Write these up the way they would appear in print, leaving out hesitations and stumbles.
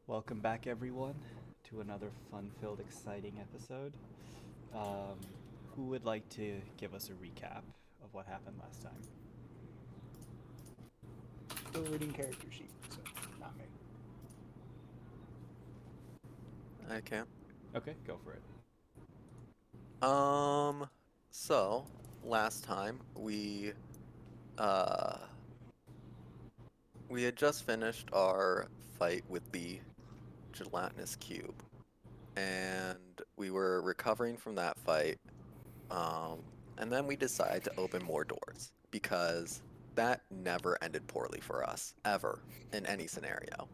Welcome back, everyone, to another fun-filled, exciting episode. Um, who would like to give us a recap of what happened last time? Still reading character sheet, so not me. I can. Okay, go for it. Um, so last time uh we had just finished our fight with the gelatinous cube, and we were recovering from that fight. And then we decided to open more doors because that never ended poorly for us, ever, in any scenario.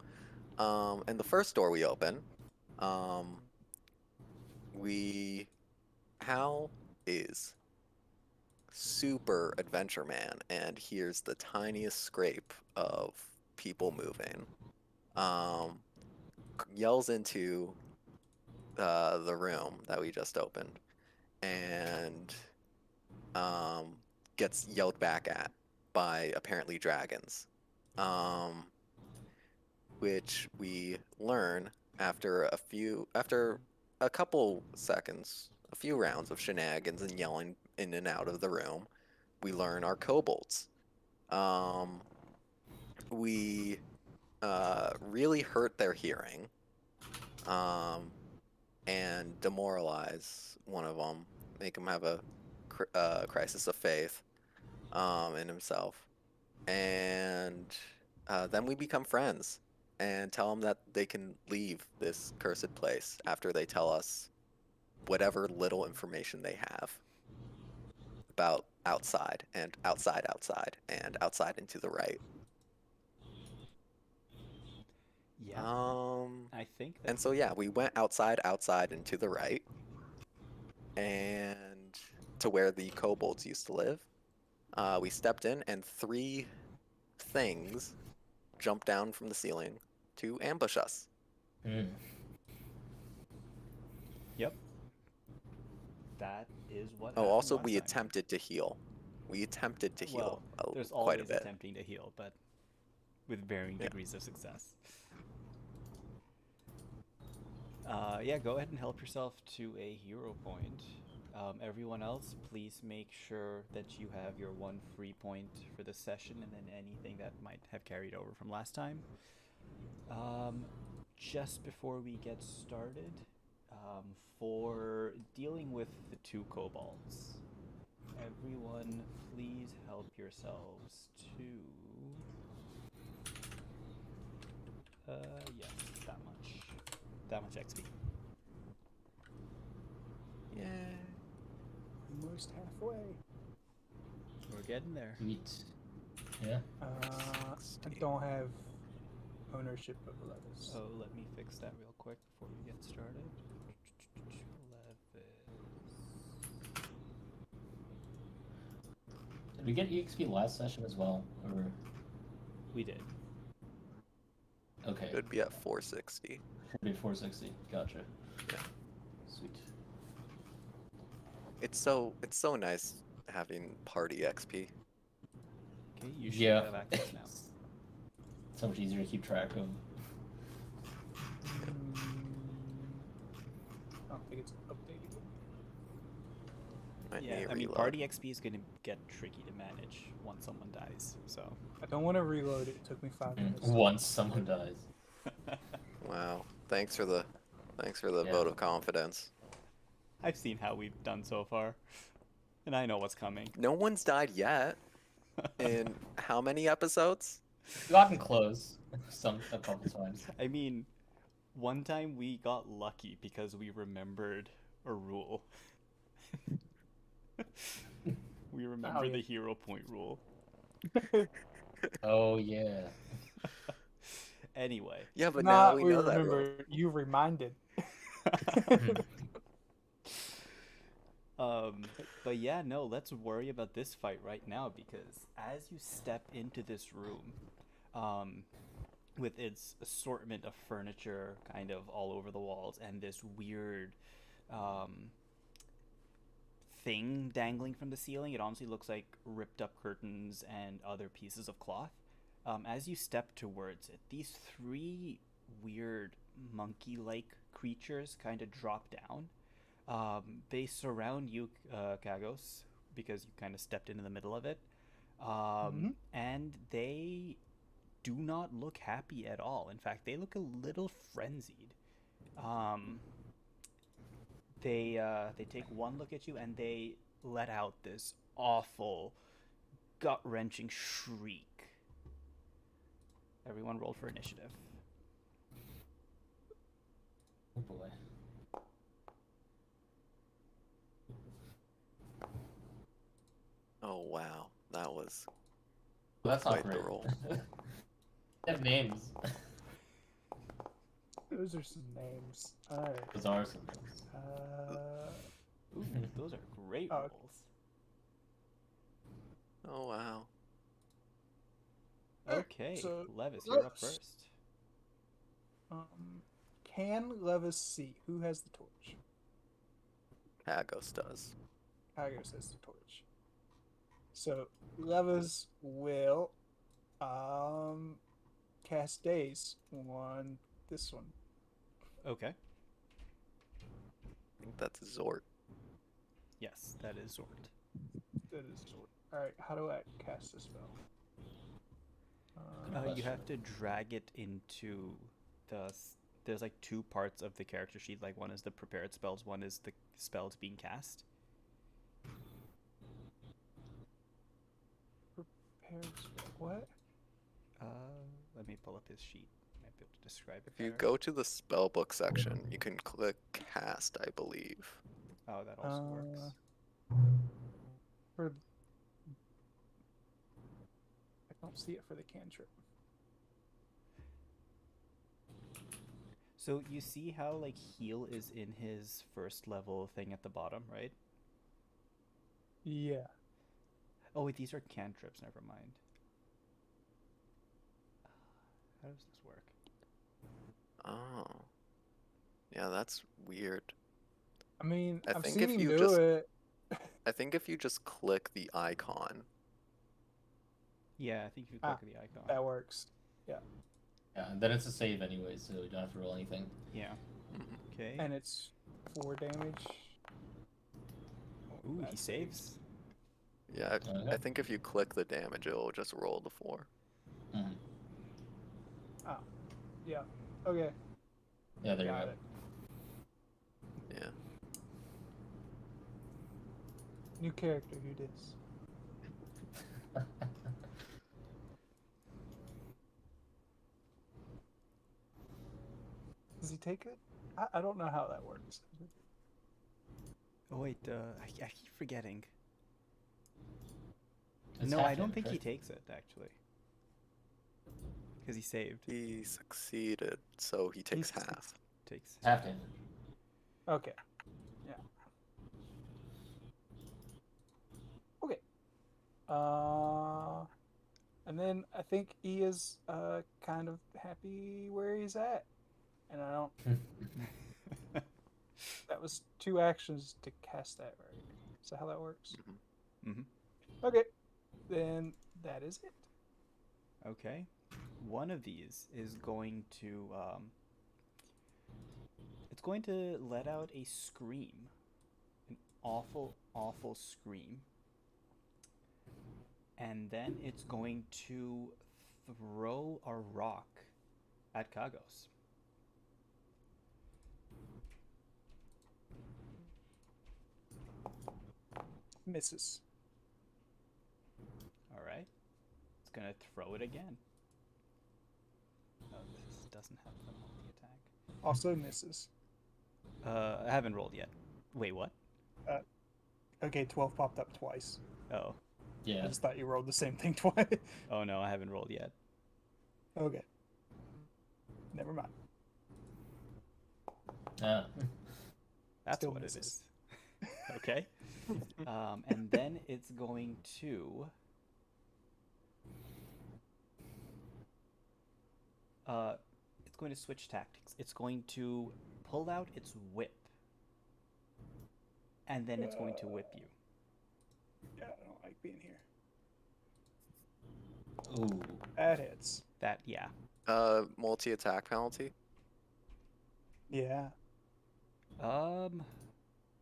And the first door we opened, um, we Hal is super adventure man and hears the tiniest scrape of people moving. Um, Yells into the room that we just opened and um, gets yelled back at by apparently dragons, um, which we learn after a couple seconds, a few rounds of shenanigans and yelling in and out of the room. We learn our kobolds. Um, we really hurt their hearing, um, and demoralize one of them, make him have a crisis of faith in himself, and then we become friends and tell them that they can leave this cursed place after they tell us whatever little information they have about outside and outside and to the right. Yeah, Um, I think and that's so yeah, we went outside and to the right, and to where the kobolds used to live. We stepped in, and three things jumped down from the ceiling to ambush us. Mm. yep. That is what Oh, happened also last we time. attempted to heal. We attempted to Well, heal there's quite a always bit. attempting to heal, but with varying Yeah. degrees of success. Yeah, go ahead and help yourself to a hero point. Everyone else, please make sure that you have your one free point for the session and then anything that might have carried over from last time. Um, just before we get started, for dealing with the two kobolds, everyone please help yourselves to. Yes, that much. That much XP. Yeah. Almost halfway. We're getting there. Sweet. Yeah. I don't have ownership of Levis. Oh, let me fix that real quick before we get started. Did we get EXP last session as well? Or We did. okay. Should be at 460. Should be 460. Gotcha. Yeah. Sweet. It's so nice having party XP. Okay, you should Yeah. have access now. So much easier to keep track of. I don't think it's updated. Yeah, I mean, party XP is going to get tricky to manage once someone dies, so. I don't want to reload it. It took me 5 minutes. Once someone dies. Wow. Thanks for the Yeah. vote of confidence. I've seen how we've done so far, and I know what's coming. No one's died yet. In how many episodes? We've gotten close a couple times. I mean, one time we got lucky because we remembered a rule. We remember yeah. the hero point rule. Oh yeah. Anyway. Yeah, but Nah, now we know that remember. rule. You reminded. But yeah, no, let's worry about this fight right now because as you step into this room, with its assortment of furniture kind of all over the walls and this weird, thing dangling from the ceiling, it honestly looks like ripped up curtains and other pieces of cloth. As you step towards it, these three weird monkey-like creatures kind of drop down. They surround you, Kagos, because you kind of stepped into the middle of it. And they do not look happy at all. In fact, they look a little frenzied. They take one look at you and they let out this awful, gut-wrenching shriek. Everyone roll for initiative. Oh boy. Oh wow, that was Well, that's not quite the great. roll. They have names. Those are some names. Alright. Those are some names. Ooh, those are great Oh. rolls. Oh wow. Okay, so Levis, you're up Levis. first. Can Levis see who has the torch? Kagos does. Kagos has the torch. So Levis will cast Daze on this one. Okay. I think that's Zort. Yes, that is Zort. That is alright. How do I cast this spell? You have to drag it into there's like two parts of the character sheet. Like one is the prepared spells, one is the spells being cast. Prepared spell. What? Let me pull up his sheet. Might be able to describe it If you better. go to the spellbook section, you can click cast, I believe. Oh, that also works. For I don't see it for the cantrip. So you see how like heal is in his first level thing at the bottom, right? Yeah. Oh wait, these are cantrips. Never mind. How does this work? Oh. Yeah, that's weird. I mean, I I've think seen if him you do just- it. I think if you just click the icon, Yeah, I think if you Ah, click the icon. That works. Yeah, and then it's a save anyway, so you don't have to roll anything. Yeah. Mhm. Okay. And it's 4 damage. Ooh, he that saves. yeah, Okay. I think if you click the damage, it'll just roll the 4. Mhm. Yeah. Okay. Yeah, there Got you it. Yeah. New character. Who dis? go. Does he take it? I don't know how that works. Oh wait, I keep forgetting. It's No, half I don't damage, think he right? takes it actually. Because he saved. He succeeded, so he takes succeeds. half. Takes. Half damage. Okay. Yeah. Okay. And then I think he is kind of happy where he's at, and I don't. That was 2 actions to cast that, right? Is that how that works? Mm-hmm. Okay. Then that is it. Okay. One of these is going to it's going to let out a scream. An awful, awful scream. And then it's going to throw a rock at Kagos. Misses. All right. It's going to throw it again. Oh, this doesn't have the multi-attack. Also misses. I haven't rolled yet. Wait, what? Okay, 12 popped up twice. Oh. I Yeah. just thought you rolled the same thing twice. Oh no, I haven't rolled yet. Okay. Never mind. That's Still what misses. it is. Okay. And then it's going to it's going to switch tactics. It's going to pull out its whip. And then it's going to whip you. Yeah, I don't like being here. Ooh. That hits. That, yeah. Multi-attack penalty. Yeah.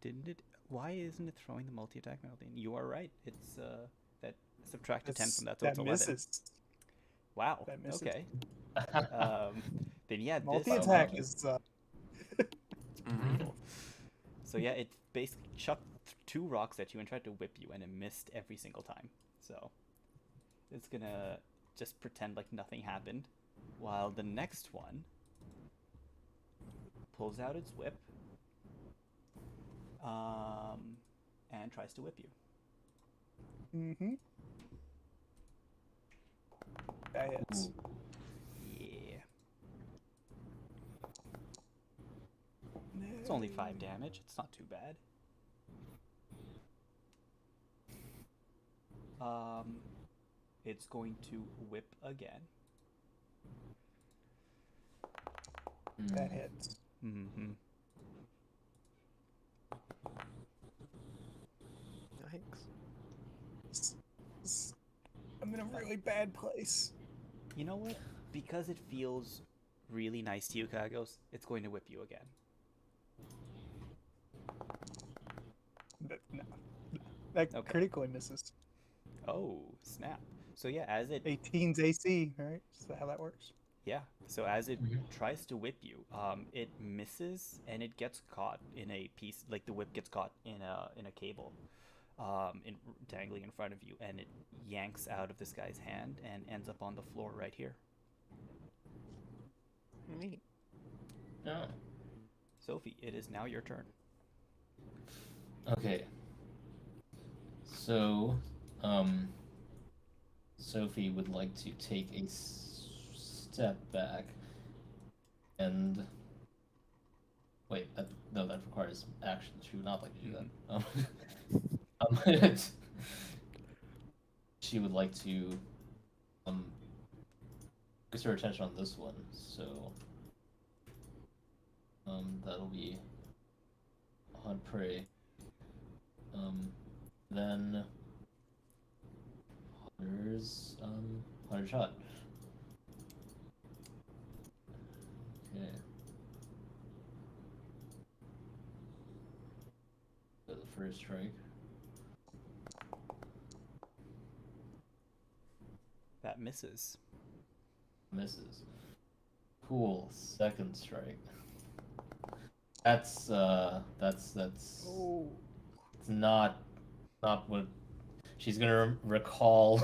Didn't it? Why isn't it throwing the multi-attack penalty? You are right. It's that subtract a 10 from that, so it's That 11. misses. Wow. That misses. Okay. Then yeah, Multi this. attack wow. is Mhm. So yeah, it basically chucked 2 rocks at you and tried to whip you, and it missed every single time. So it's gonna just pretend like nothing happened, while the next one pulls out its whip, and tries to whip you. Mm-hmm. That hits. Ooh. Yeah. It's only 5 damage. It's not too bad. It's going to whip again. That hits. Mm-hmm. Yikes. I'm in a really bad place. You know what? Because it feels really nice to you, Kagos, it's going to whip you again. No. That Okay. critically misses. Oh, snap. So yeah, as it 18's AC, right? Is that how that works? yeah, so as it Mhm. tries to whip you, it misses and it gets caught in a piece, like the whip gets caught in a cable, dangling in front of you, and it yanks out of this guy's hand and ends up on the floor right here. Neat. Oh. Sophie, it is now your turn. Okay. So, Sophie would like to take a step back and wait. That requires action. She would not like to do that. She would like to focus her attention on this one. So, that'll be hunt prey. Then Hunter shot. Okay. So the first strike. That misses. Misses. Cool. Second strike. That's Oh. it's not what she's gonna recall.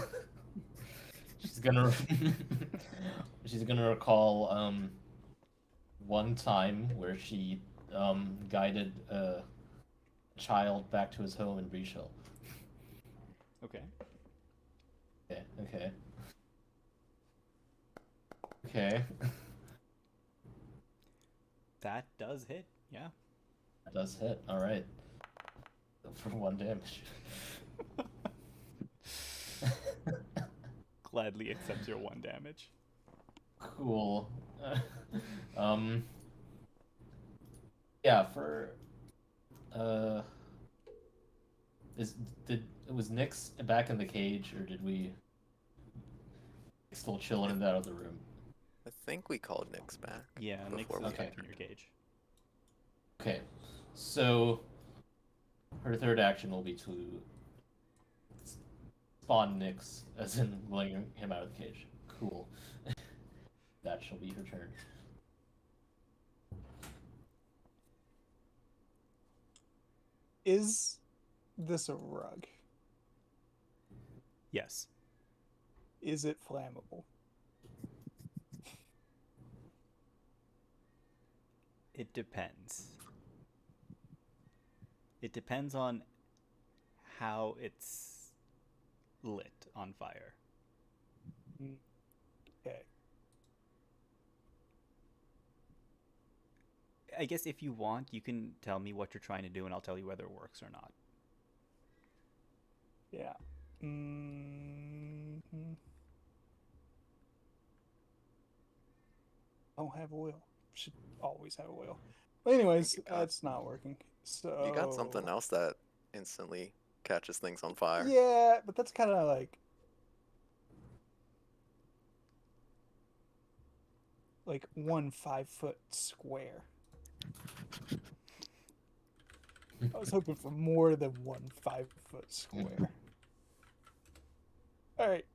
she's gonna she's gonna recall one time where she guided a child back to his home in Breach Hill. Okay. Okay. Okay. That does hit. Yeah. That does hit. All right. For 1 damage. Gladly accepts your 1 damage. Cool. Yeah, for was Nyx back in the cage, or did we still chilling in that other room? I think we called Nyx back. Yeah, Nick's before we back Okay. in your cage. Okay, so her third action will be to spawn Nyx, as in letting him out of the cage. Cool. That shall be her turn. Is this a rug? Yes. Is it flammable? It depends. It depends on how it's lit on fire. Okay. I guess if you want, you can tell me what you're trying to do and I'll tell you whether it works or not. Yeah. Don't have oil. Should always have oil. But anyways, You got- that's not working. So You got something else that instantly catches things on fire. Yeah, but that's kind of like 1 5-foot square. I was hoping for more than 1 5-foot square. All right.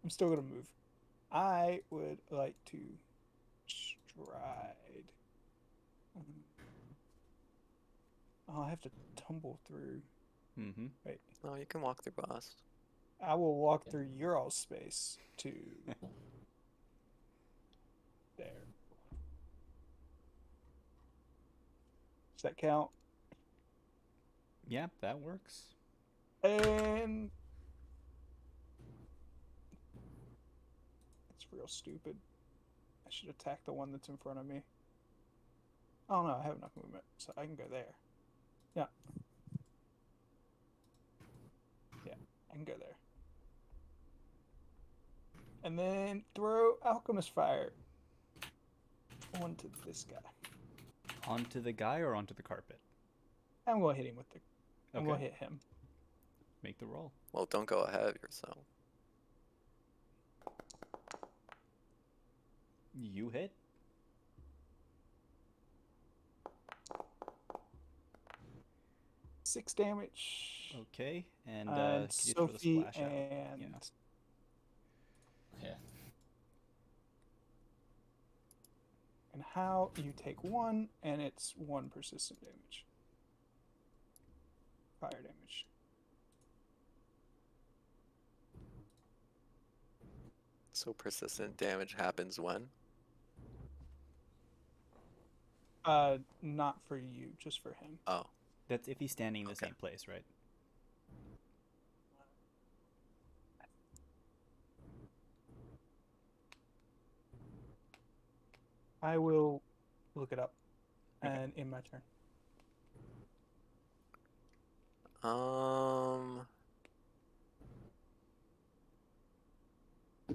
I'm still gonna move. I would like to stride. Oh, I have to tumble through. Mm-hmm. Wait. Oh, you can walk through past. I will walk through your all space to there. Does that count? Yeah, that works. And it's real stupid. I should attack the one that's in front of me. Oh no, I have enough movement, so I can go there. Yeah. Yeah, I can go there. And then throw Alchemist Fire onto this guy. Onto the guy or onto the carpet? I'm gonna hit him with the. I'm Okay. gonna hit him. Make the roll. Well, don't go ahead of yourself. You hit. 6 damage. Okay, and And can you throw the Sophie splash out? and Yeah. Yeah. and Hal, you take 1, and it's 1 persistent damage. Fire damage. So persistent damage happens when? Not for you, just for him. Oh, That's if he's standing in the Okay. same place, right? I will look it up, Okay. and in my turn.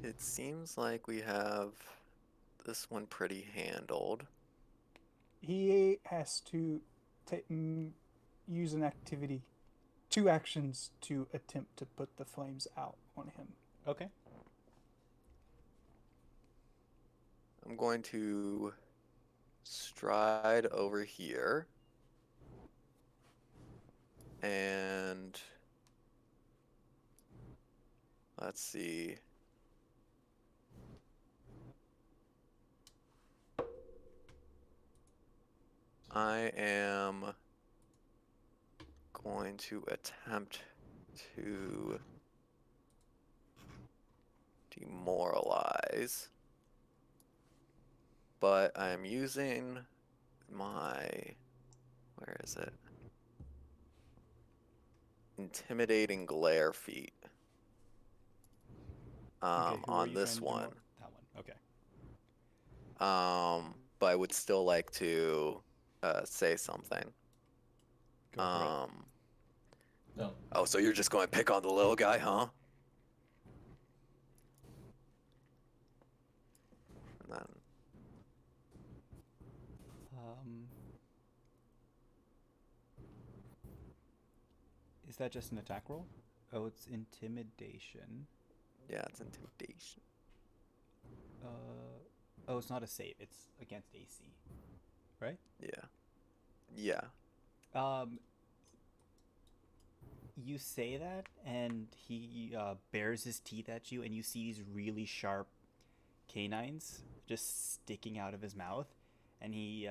It seems like we have this one pretty handled. He has to use an activity, 2 actions to attempt to put the flames out on him. Okay. I'm going to stride over here. And let's see. I am going to attempt to demoralize, but I'm using my, where is it? Intimidating glare feat. Okay, who are On you this trying to one. That one. Okay. But I would still like to say something. Go for it. No. Oh, so you're just going to pick on the little guy, huh? And then Is that just an attack roll? Oh, it's intimidation. yeah, it's intimidation. Oh, it's not a save. It's against AC, right? Yeah. Yeah. You say that, and he bares his teeth at you, and you see these really sharp canines just sticking out of his mouth, and he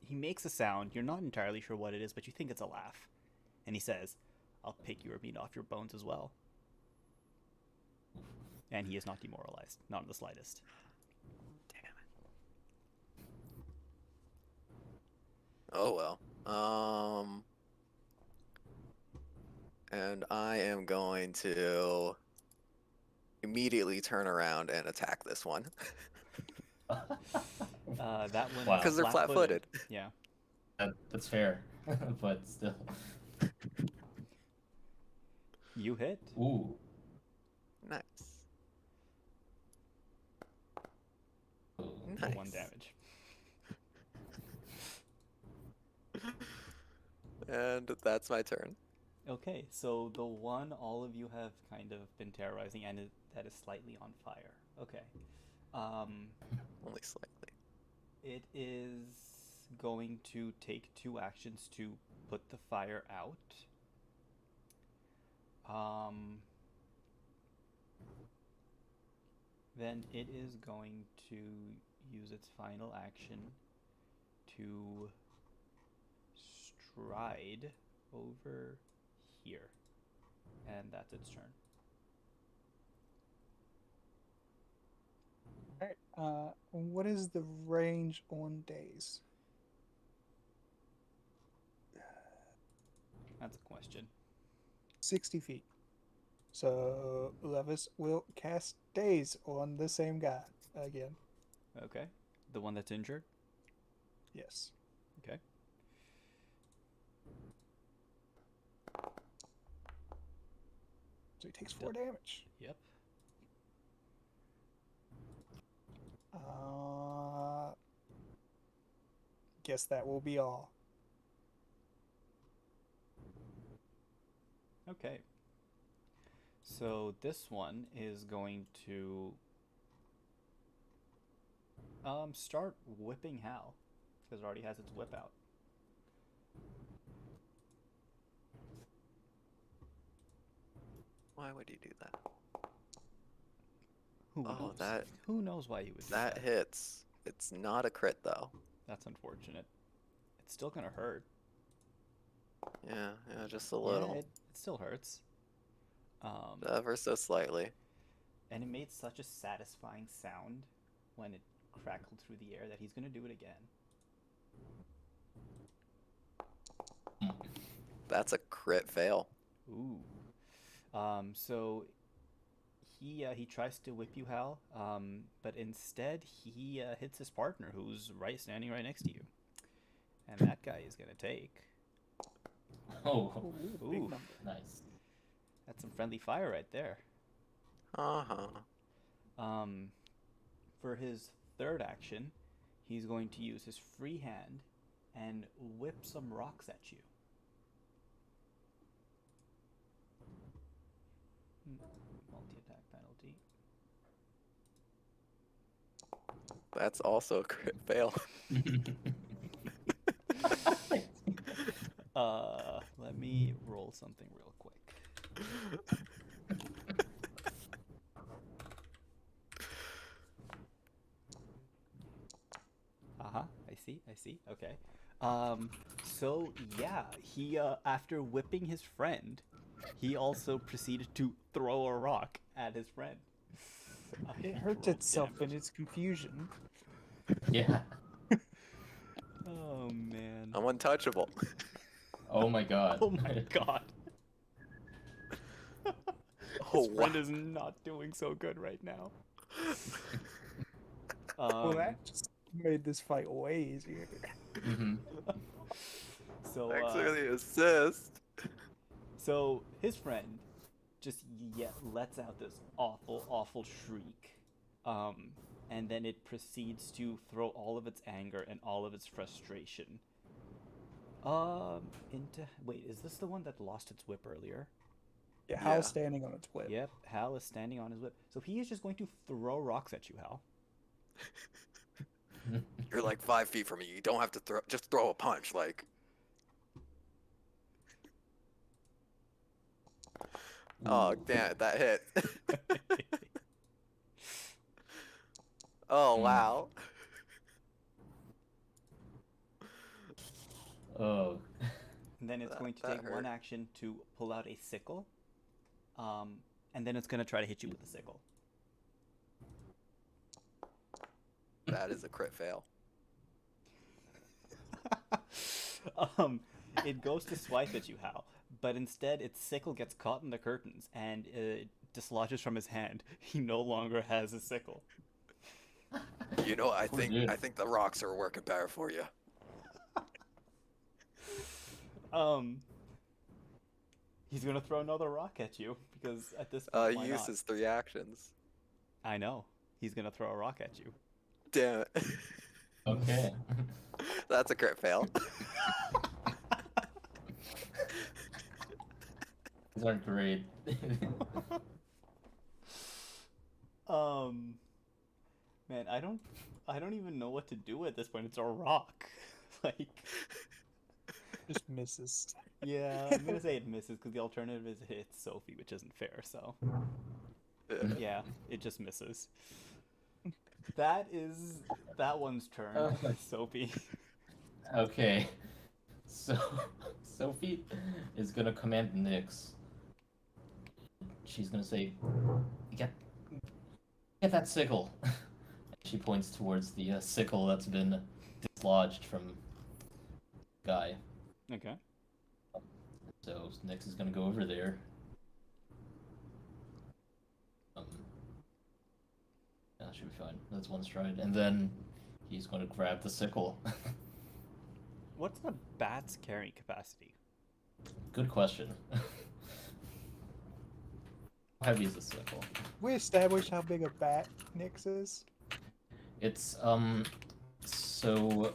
makes a sound. You're not entirely sure what it is, but you think it's a laugh, and he says, "I'll pick your meat off your bones as well." And he is not demoralized, not in the slightest. Damn it. Oh well. And I am going to immediately turn around and attack this one. That one Wow. is Because they're flat-footed. Yeah. That's fair, but still. You hit. Ooh. Nice. Ooh. For Nice. 1 damage. And that's my turn. Okay, so the one all of you have kind of been terrorizing, and that is slightly on fire. Okay. Only slightly. it is going to take 2 actions to put the fire out. Then it is going to use its final action to stride over here. And that's its turn. Alright, what is the range on days? That's a question. 60 feet. So Levis will cast daze on the same guy again. Okay. The one that's injured? Yes. Okay. So he takes 4 damage. Yep. Guess that will be all. Okay. So this one is going to start whipping Hal because it already has its whip out. Why would he do that? Who Oh, knows? that- Who knows why he would do That that? hits. It's not a crit though. That's unfortunate. It's still gonna hurt. Yeah, just a Yeah, little. it still hurts. Ever so slightly. And it made such a satisfying sound when it crackled through the air that he's gonna do it again. That's a crit fail. Ooh. So he tries to whip you, Hal, but instead he hits his partner, who's standing right next to you, and that guy is gonna take. Oh, Ooh, big Ooh. number. nice. That's some friendly fire right there. Uh-huh. For his third action, he's going to use his free hand and whip some rocks at you. Multi-attack penalty. That's also a crit fail. Let me roll something real quick. I see. Okay. So yeah, he after whipping his friend, he also proceeded to throw a rock at his friend. It He hurt rolled itself in damage. its confusion. Yeah. Oh man. I'm untouchable. Oh my god. Oh my god. Oh, His friend wow. is not doing so good right now. Well, that just made this fight way easier. hmm So Thanks for the assist. so his friend just lets out this awful shriek, and then it proceeds to throw all of its anger and all of its frustration into wait, is this the one that lost its whip earlier? Yeah, Hal's Yeah. standing on its whip. Yep, Hal is standing on his whip, so he is just going to throw rocks at you, Hal. You're like 5 feet from me. You don't have to throw. Just throw a punch. Like, oh damn it, that hit. Oh wow. Oh. And then it's That- going to that take one hurt. action to pull out a sickle, and then it's going to try to hit you with the sickle. That is a crit fail. It goes to swipe at you, Hal, but instead its sickle gets caught in the curtains and it dislodges from his hand. He no longer has a sickle. You know, I Poor think dude. I think the rocks are working better for you. He's gonna throw another rock at you because at this point, He why used not? his 3 actions. I know he's gonna throw a rock at you. Damn it. Okay. That's a crit fail. These aren't great. Man, I don't I don't even know what to do at this point. It's a rock. Like, Just misses. yeah, I'm gonna say it misses because the alternative is it hits Sophie, which isn't fair. So yeah, it just misses. That one's turn, Sophie. Okay. So Sophie is gonna command Nyx. She's gonna say, "Get that sickle." She points towards the sickle that's been dislodged from Guy. Okay. So Nyx is gonna go over there. That should be fine. That's one stride, and then he's gonna grab the sickle. What's the bat's carrying capacity? Good question. How heavy is the sickle? We established how big a bat Nyx is. It's so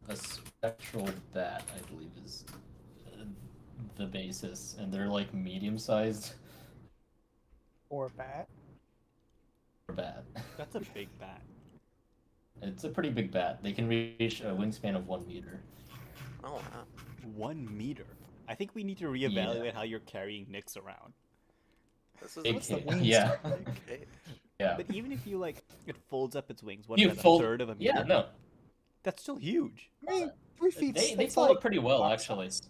a spectral bat, I believe, is the basis, and they're like medium-sized Or a bat. bat. That's a big bat. It's a pretty big bat. They can reach a wingspan of 1 meter. Oh wow. 1 meter. I think we need to reevaluate how you're carrying Nyx around. This is Big What's the cage. wings Yeah, big cage. yeah. But even if you like, it folds up its wings. What You is that, fold- a third of a meter? Yeah, no. That's still huge. I mean, 3 feet. They that's fold like up pretty well, box actually. size.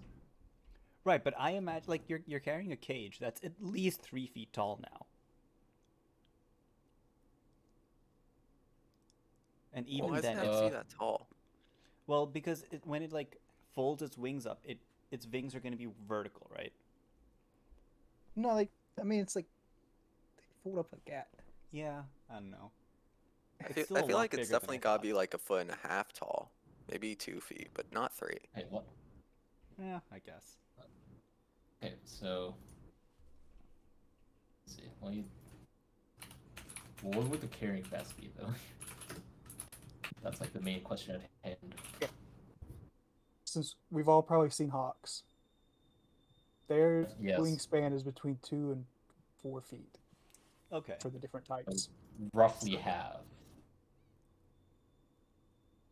Right, but I imagine like you're carrying a cage that's at least 3 feet tall now. And even Why does it then, have to be that tall? well, because when it like folds its wings up, its wings are going to be vertical, right? No, like I mean, it's like they fold up like that. Yeah, I don't know. I It's feel, still I a feel lot like it's bigger than I definitely gotta thought. be like 1.5 feet tall, maybe 2 feet, but not 3. Hey, what? Yeah, I guess. Okay, so let's see. Well, what would the carrying capacity be, though? That's like the main question at hand. Since we've all probably seen hawks, their Yes. wingspan is between 2 and 4 feet Okay. for the different types. Roughly half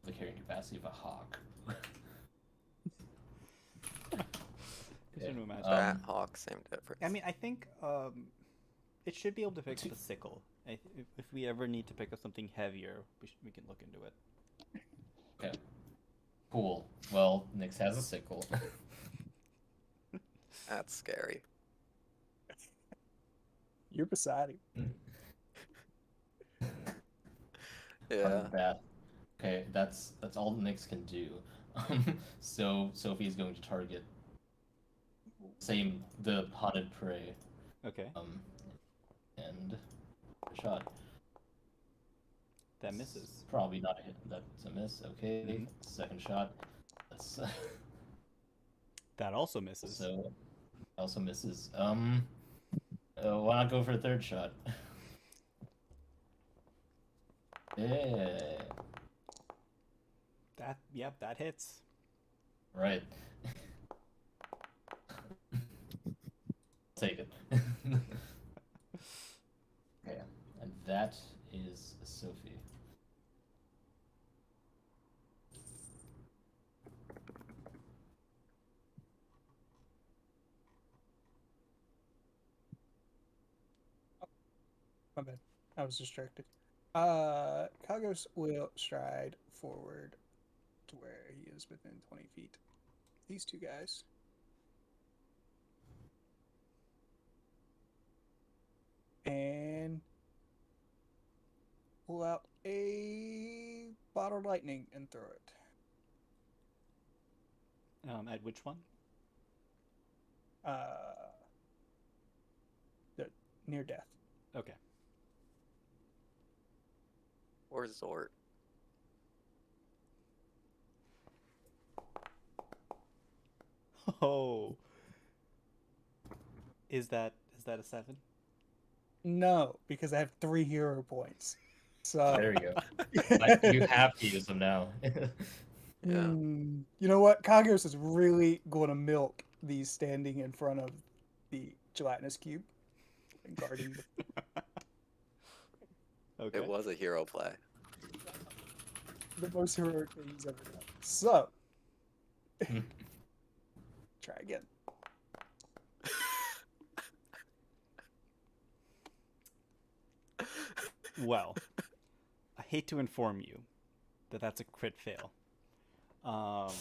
the carrying capacity of a hawk. Just trying to imagine. Bat, hawk, same difference. I mean, I think it should be able to pick up a sickle. If we ever need to pick up something heavier, we can look into it. Okay. Cool. Well, Nyx has a sickle. That's scary. You're beside him. Yeah. That. Okay, that's all Nyx can do. So Sophie is going to target the haunted prey. Okay, And shot. that misses. Probably not a hit. That's a miss. Okay. Mhm. Second shot. That's That also misses. so also misses. Why not go for a third shot? Yeah. That hits. Right. Take it. Okay, and that is Sophie. My bad. I was distracted. Kagos will stride forward to where he is within 20 feet. These two guys. And pull out a bottle of lightning and throw it. At which one? The near death. Okay. Or Zort. Oh. Is that a 7? No, because I have 3 hero points. So There you go. You have to use them now. Yeah. You know what? Kagos is really going to milk these standing in front of the gelatinous cube and guarding the Okay. It was a hero play. The most heroic thing he's ever done. So, Hmm. try again. Well, I hate to inform you that that's a crit fail. Oh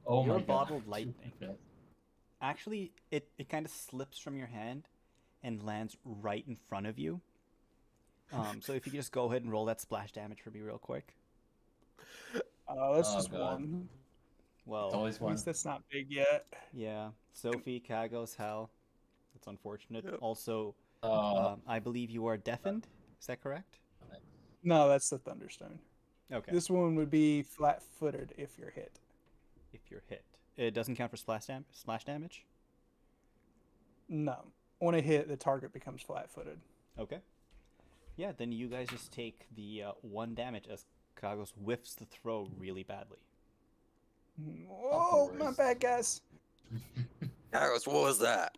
Your my god. bottled lightning. Yeah. Actually, it kind of slips from your hand and lands right in front of you. So if you could just go ahead and roll that splash damage for me real quick. That's Oh, just God. one. It's Well, always At one. least that's not big yet. yeah. Sophie, Kagos, Hal. That's unfortunate. Yep. Also, Uh, I believe you are deafened. Is that correct? No, that's the Thunderstone. Okay. This one would be flat-footed if you're hit. If you're hit, it doesn't count for splash damage. No. On a hit, the target becomes flat-footed. Okay. Yeah, then you guys just take the 1 damage as Kagos whiffs the throw really badly. Oh, my worst. bad, guys. Arrows, what was that?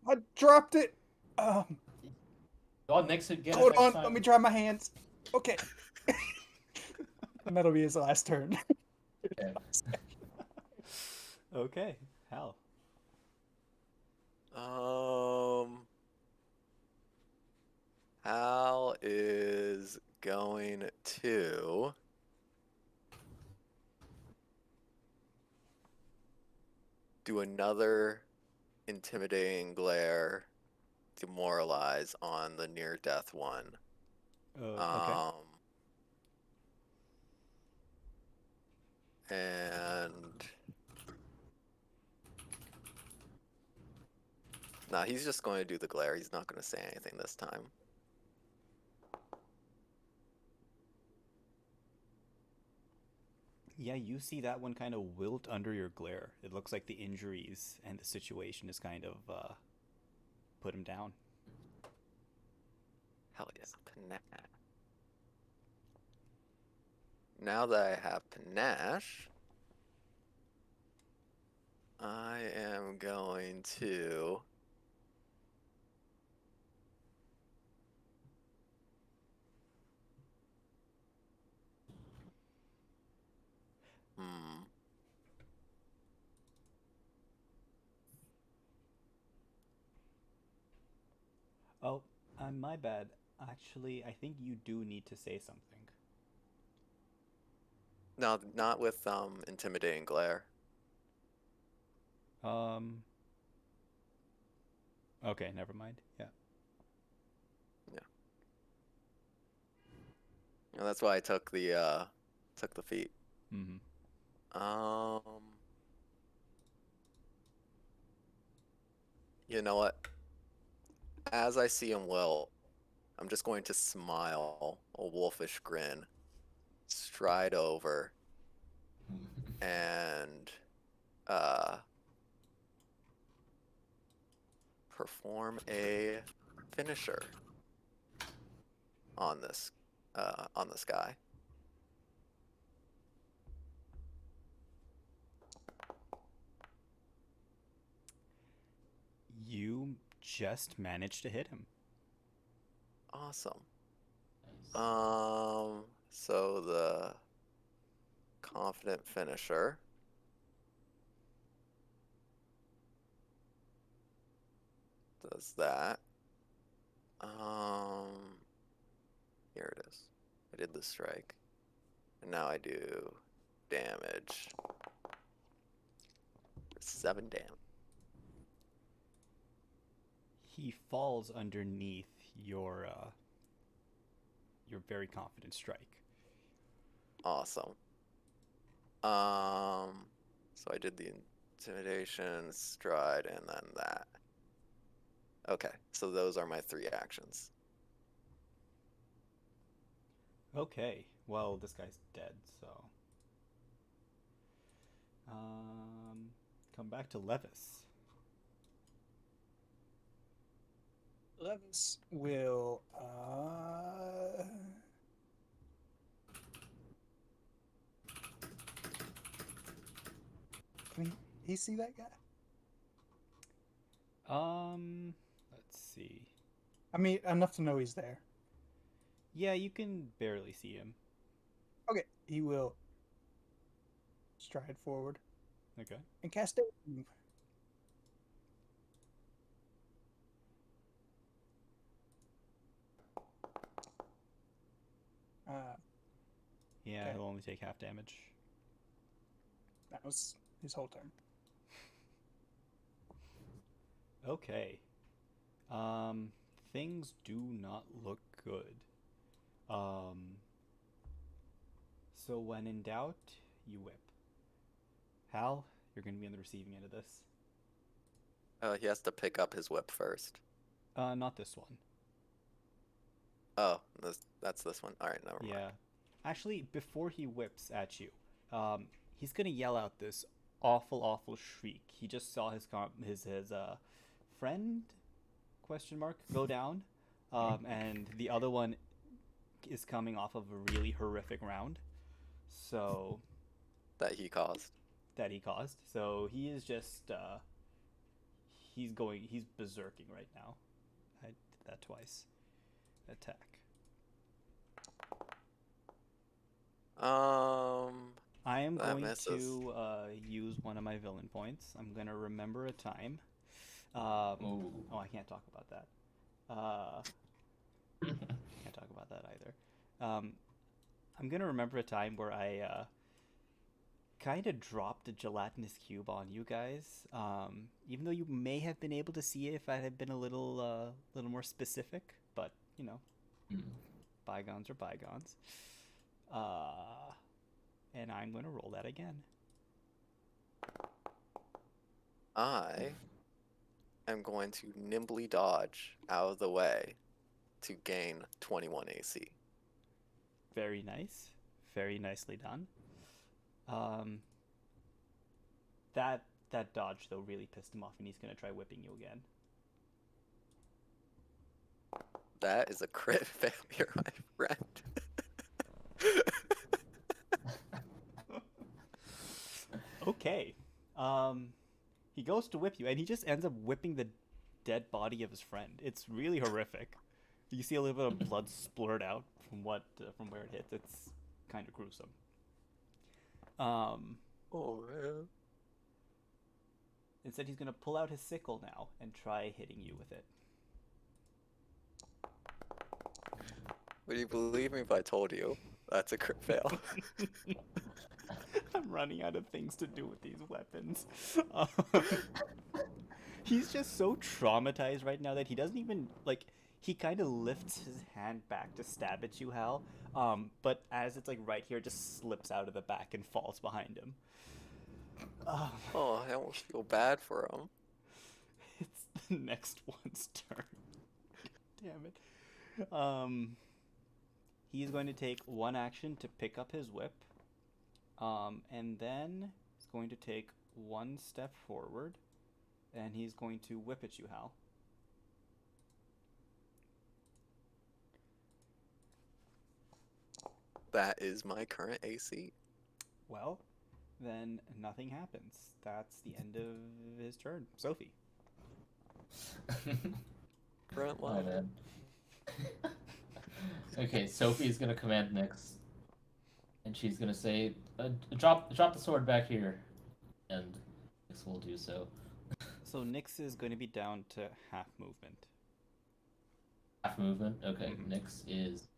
I dropped it. God, next get Hold it next on, time. let me dry my hands. Okay. And that'll be his last turn. Okay. Okay, Hal. Hal is going to do another intimidating glare, demoralize on the near death one. Okay. And nah, he's just going to do the glare. He's not going to say anything this time. Yeah, you see that one kind of wilt under your glare. It looks like the injuries and the situation is kind of put him down. Hell yeah, panache. Now that I have panache, I am going to Oh, my bad. Actually, I think you do need to say something. No, not with intimidating glare. Okay, never mind. Yeah. And that's why I took the feat. Mm-hmm. You know what? As I see him wilt, I'm just going to smile a wolfish grin, stride over, and perform a finisher on this guy. You just managed to hit him. Awesome. Nice. So the confident finisher does that. Here it is. I did the strike. And now I do damage. 7 damage. He falls underneath your very confident strike. Awesome. So I did the intimidation, stride, and then that. Okay, so those are my 3 actions. Okay, well, this guy's dead, so... come back to Levis. Levis will can he see that guy? Let's see. I mean, enough to know he's there. Yeah, you can barely see him. Okay, he will stride forward Okay. and cast a move. Yeah, Okay. he'll only take half damage. That was his whole turn. Okay. Things do not look good. So when in doubt, you whip. Hal, you're gonna be on the receiving end of this. He has to pick up his whip first. Not this one. Oh, that's this one. All right, never mind. Yeah. Actually, before he whips at you, he's gonna yell out this awful, awful shriek. He just saw his friend question mark go down, and the other one is coming off of a really horrific round, so That he caused. that he caused. So he is just he's berserking right now. I did that twice. Attack. I am That going misses. to use one of my villain points. I'm gonna remember a time. Ooh. Oh, I can't talk about that. Can't talk about that either. I'm gonna remember a time where I kind of dropped a gelatinous cube on you guys. Even though you may have been able to see it if I had been a little more specific, but you know, bygones are bygones. And I'm gonna roll that again. I am going to nimbly dodge out of the way to gain 21 AC. Very nice. Very nicely done. That dodge though really pissed him off, and he's gonna try whipping you again. That is a crit failure, my friend. Okay. He goes to whip you, and he just ends up whipping the dead body of his friend. It's really horrific. You see a little bit of blood splurt out from where it hits. It's kind of gruesome. Oh man. Instead, he's gonna pull out his sickle now and try hitting you with it. Would you believe me if I told you that's a crit fail? I'm running out of things to do with these weapons. He's just so traumatized right now that he doesn't even like. He kind of lifts his hand back to stab at you, Hal. But as it's like right here, it just slips out of the back and falls behind him. Oh, I almost feel bad for him. It's the next one's turn. Damn it. He's going to take one action to pick up his whip. And then he's going to take one step forward, and he's going to whip at you, Hal. That is my current AC. Well, then nothing happens. That's the end of his turn. Sophie. Front Oh, line. man. Okay, Sophie's gonna command Nyx, and she's gonna say, "Drop the sword back here," and Nyx will do so. So Nyx is going to be down to half movement. Half movement. Okay, Mhm. Nyx is.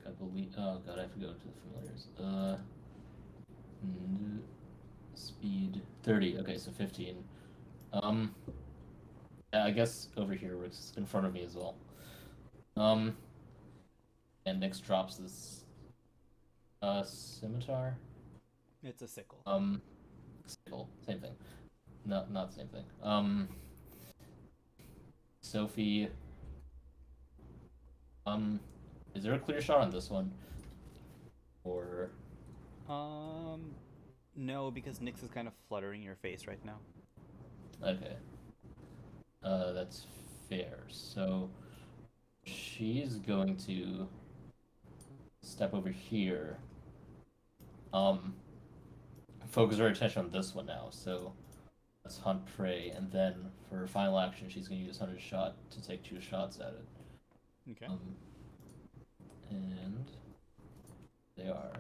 I believe. Oh god, I have to go into the familiars. Speed 30. Okay, so 15. Yeah, I guess over here works in front of me as well. And Nyx drops this scimitar. It's a sickle. Sickle, same thing. No, not the same thing. Sophie. Is there a clear shot on this one? Or No, because Nyx is kind of fluttering your face right now. okay. That's fair. So she's going to step over here. Focus her attention on this one now. So let's hunt prey, and then for her final action, she's going to use Hunter's Shot to take 2 shots at it. Okay. They are.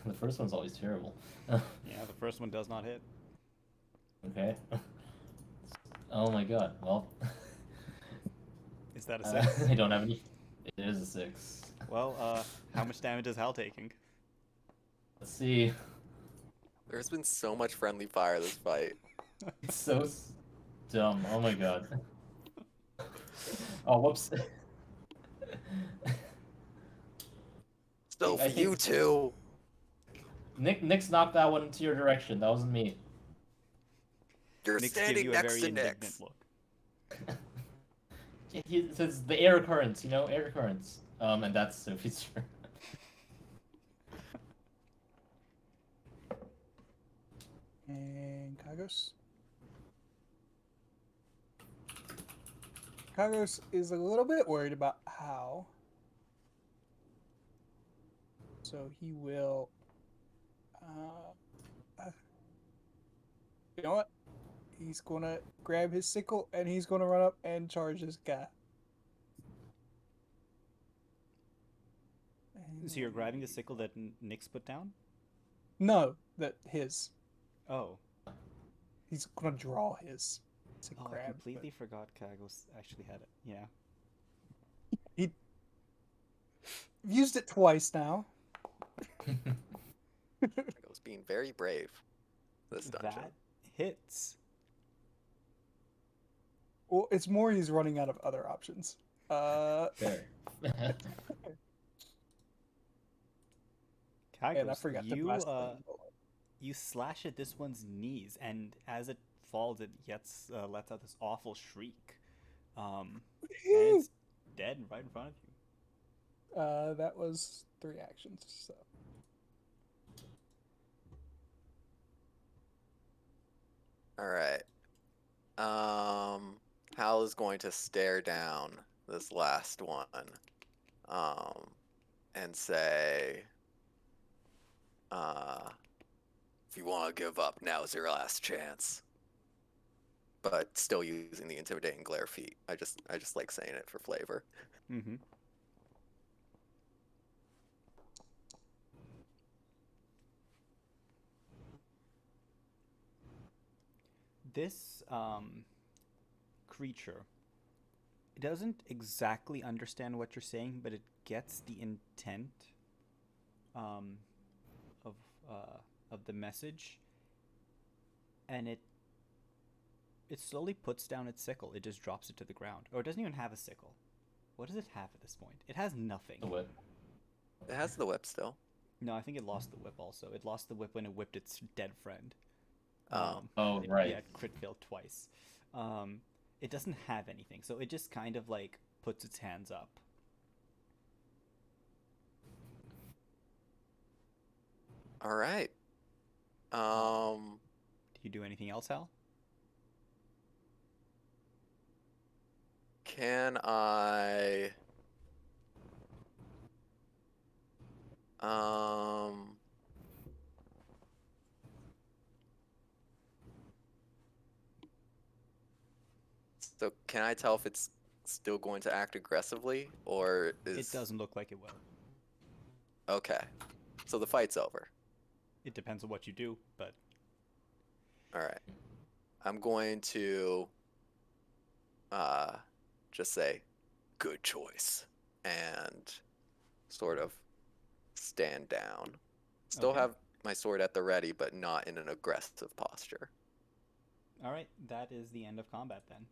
The first one's always terrible. Yeah, the first one does not hit. Okay. Oh my god. Well, Is that a 6? I don't have any. It is a 6. Well, how much damage is Hal taking? Let's see. There's been so much friendly fire this fight. It's so dumb. Oh my god. Oh, whoops. So I for you think- two. Nick's knocked that one into your direction. That wasn't me. You're Nix gives standing you a next very to indignant Nix. look. It says the air currents, air currents. And that's Sophie's turn. And Kagos. Kagos is a little bit worried about how. So he will. You know what? He's gonna grab his sickle and he's gonna run up and charge this guy. So you're grabbing the sickle that Nix put down? No, that his. Oh. He's gonna draw his. It's a Oh, I grab. completely forgot Kagos actually had it. Yeah. I've used it twice now. I was being very brave. This dungeon. That hits. Well, it's more he's running out of other options. Fair. Kagos, And I forgot to you, blast lightning bolt. you slash at this one's knees, and as it falls, it lets out this awful shriek. And it's dead right in front of you. That was 3 actions. So All right. Hal is going to stare down this last one, and say, "If you want to give up, now's your last chance." But still using the intimidating glare feat. I just like saying it for flavor. Mm-hmm. This creature, it doesn't exactly understand what you're saying, but it gets the intent um, of the message, and it slowly puts down its sickle. It just drops it to the ground, or it doesn't even have a sickle. What does it have at this point? It has nothing. The whip. It has the whip still. No, I think it lost the whip also. It lost the whip when it whipped its dead friend. Oh. Oh, It- right. Yeah, it crit failed twice. It doesn't have anything, so it just kind of like puts its hands up. All right. Do you do anything else, Hal? Can I? So can I tell if it's still going to act aggressively, or is It doesn't look like it will. Okay. So the fight's over. It depends on what you do, but All right. I'm going to just say good choice and sort of stand down. Still Okay. have my sword at the ready, but not in an aggressive posture. all right, that is the end of combat then.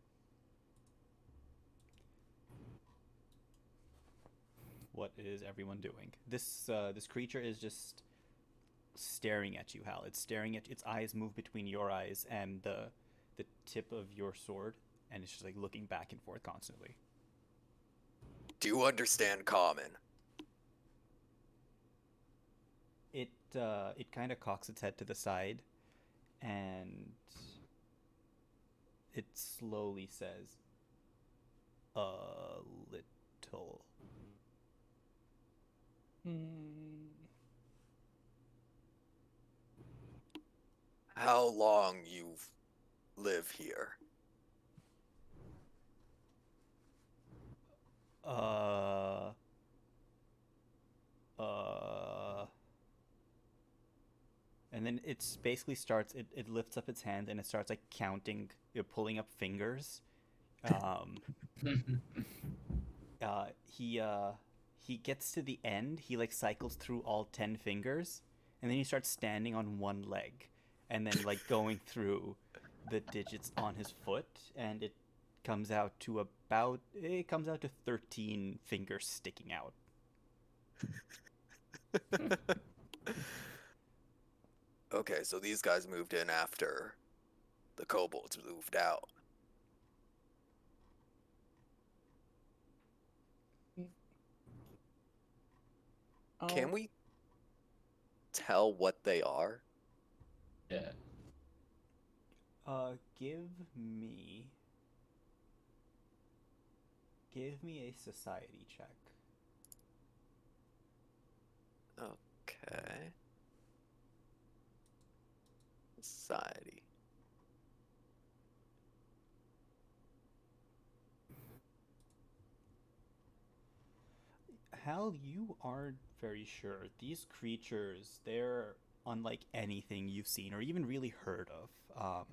What is everyone doing? This creature is just staring at you, Hal. It's staring at its eyes move between your eyes and the tip of your sword, and it's just like looking back and forth constantly. Do you understand common? It kind of cocks its head to the side, and it slowly says, "A little." How long you live here? Uh, and then it's basically starts. It lifts up its hand and it starts like counting, pulling up fingers. Um, uh, he uh, he gets to the end. He like cycles through all 10 fingers, and then he starts standing on one leg, and then like going through the digits on his foot, and it comes out to 13 fingers sticking out. Okay, so these guys moved in after the kobolds moved out. Can we tell what they are? Yeah. Give me a society check. Okay. Society. Hal, you aren't very sure. These creatures, they're unlike anything you've seen or even really heard of.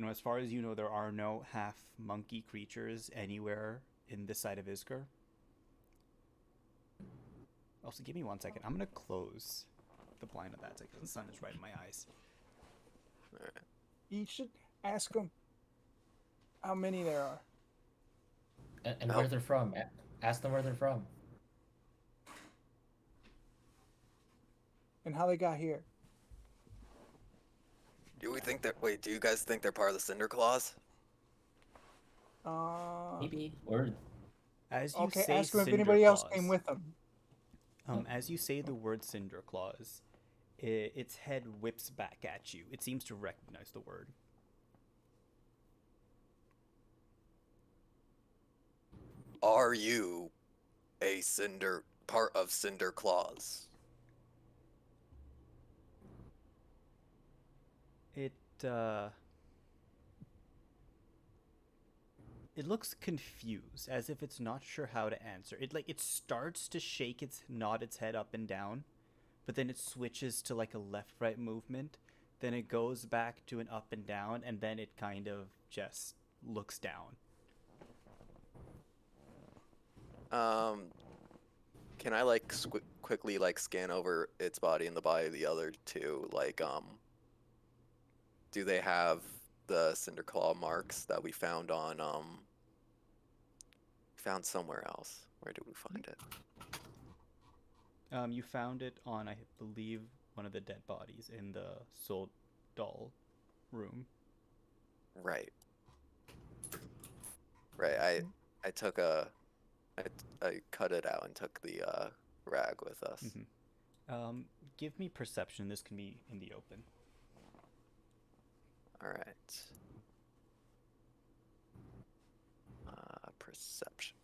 As far as you know, there are no half monkey creatures anywhere in this side of Isger. Also, give me 1 second. I'm gonna close the blind on that because the sun is right in my eyes. Alright. You should ask them how many there are. And where they're from. Ask them where they're from. And how they got here. Do you guys think they're part of the Cinder Claws? Maybe. Or As you Okay, say ask them if Cinder anybody else Claws, came with them. As you say the word Cinder Claws, its head whips back at you. It seems to recognize the word. Are you a part of Cinder Claws? It looks confused, as if it's not sure how to answer. It starts to nod its head up and down, but then it switches to like a left-right movement. Then it goes back to an up and down, and then it kind of just looks down. Can I like quickly like scan over its body and the body of the other two? Like, do they have the Cinder Claw marks that we found on found somewhere else? Where did we find it? You found it on, I believe, one of the dead bodies in the soul doll room. Right. Right. I took I cut it out and took the rag with us. Mm-hmm. Give me perception. This can be in the open. All right. Perception.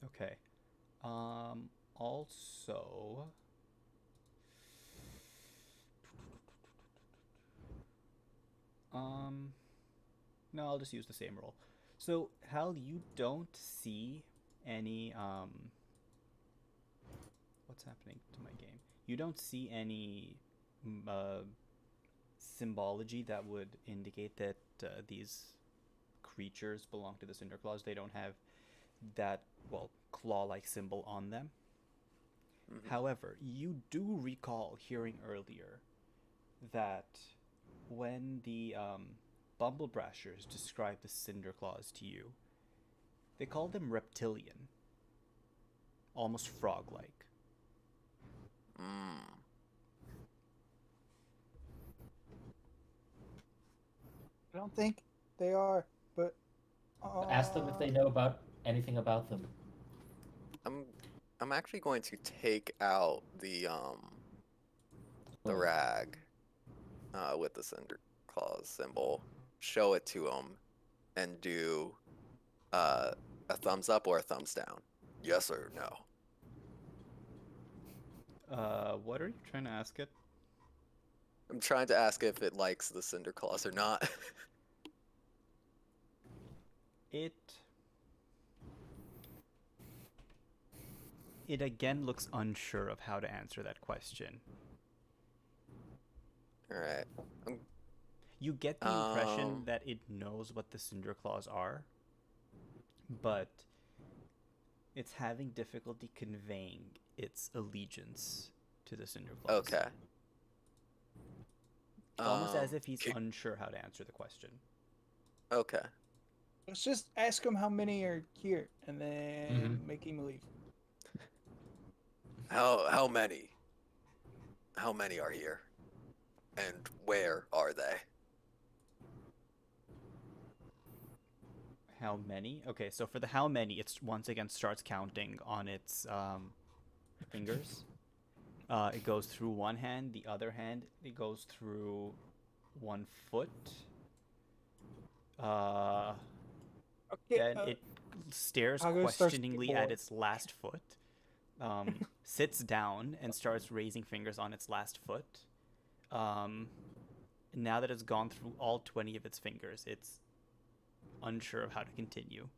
Okay. Also, no, I'll just use the same roll. So, Hal, you don't see any, what's happening to my game? You don't see any, symbology that would indicate that these creatures belong to the Cinder Claws. They don't have that, claw-like symbol on them. Mm-hmm. However, you do recall hearing earlier that when the Bumblebrashers described the Cinder Claws to you, they called them reptilian, almost frog-like. I don't think they are, but ask them if they know anything about them. I'm actually going to take out the rag with the Cinder Claws symbol, show it to them, and do a thumbs up or a thumbs down. Yes or no? What are you trying to ask it? I'm trying to ask if it likes the Cinder Claws or not. It again looks unsure of how to answer that question. All right. You get the impression Um. that it knows what the Cinder Claws are, but it's having difficulty conveying its allegiance to the Cinder Claws. Okay. It's almost as if he's ki- unsure how to answer the question. Okay. Let's just ask him how many are here, and then make him leave. How many? How many are here? And where are they? How many? Okay, so for the how many, it's once again starts counting on its fingers. It goes through one hand, the other hand, it goes through 1 foot. Okay. Then it stares Hago starts to get questioningly at bored. its last foot, sits down and starts raising fingers on its last foot. Now that it's gone through all 20 of its fingers, it's unsure of how to continue.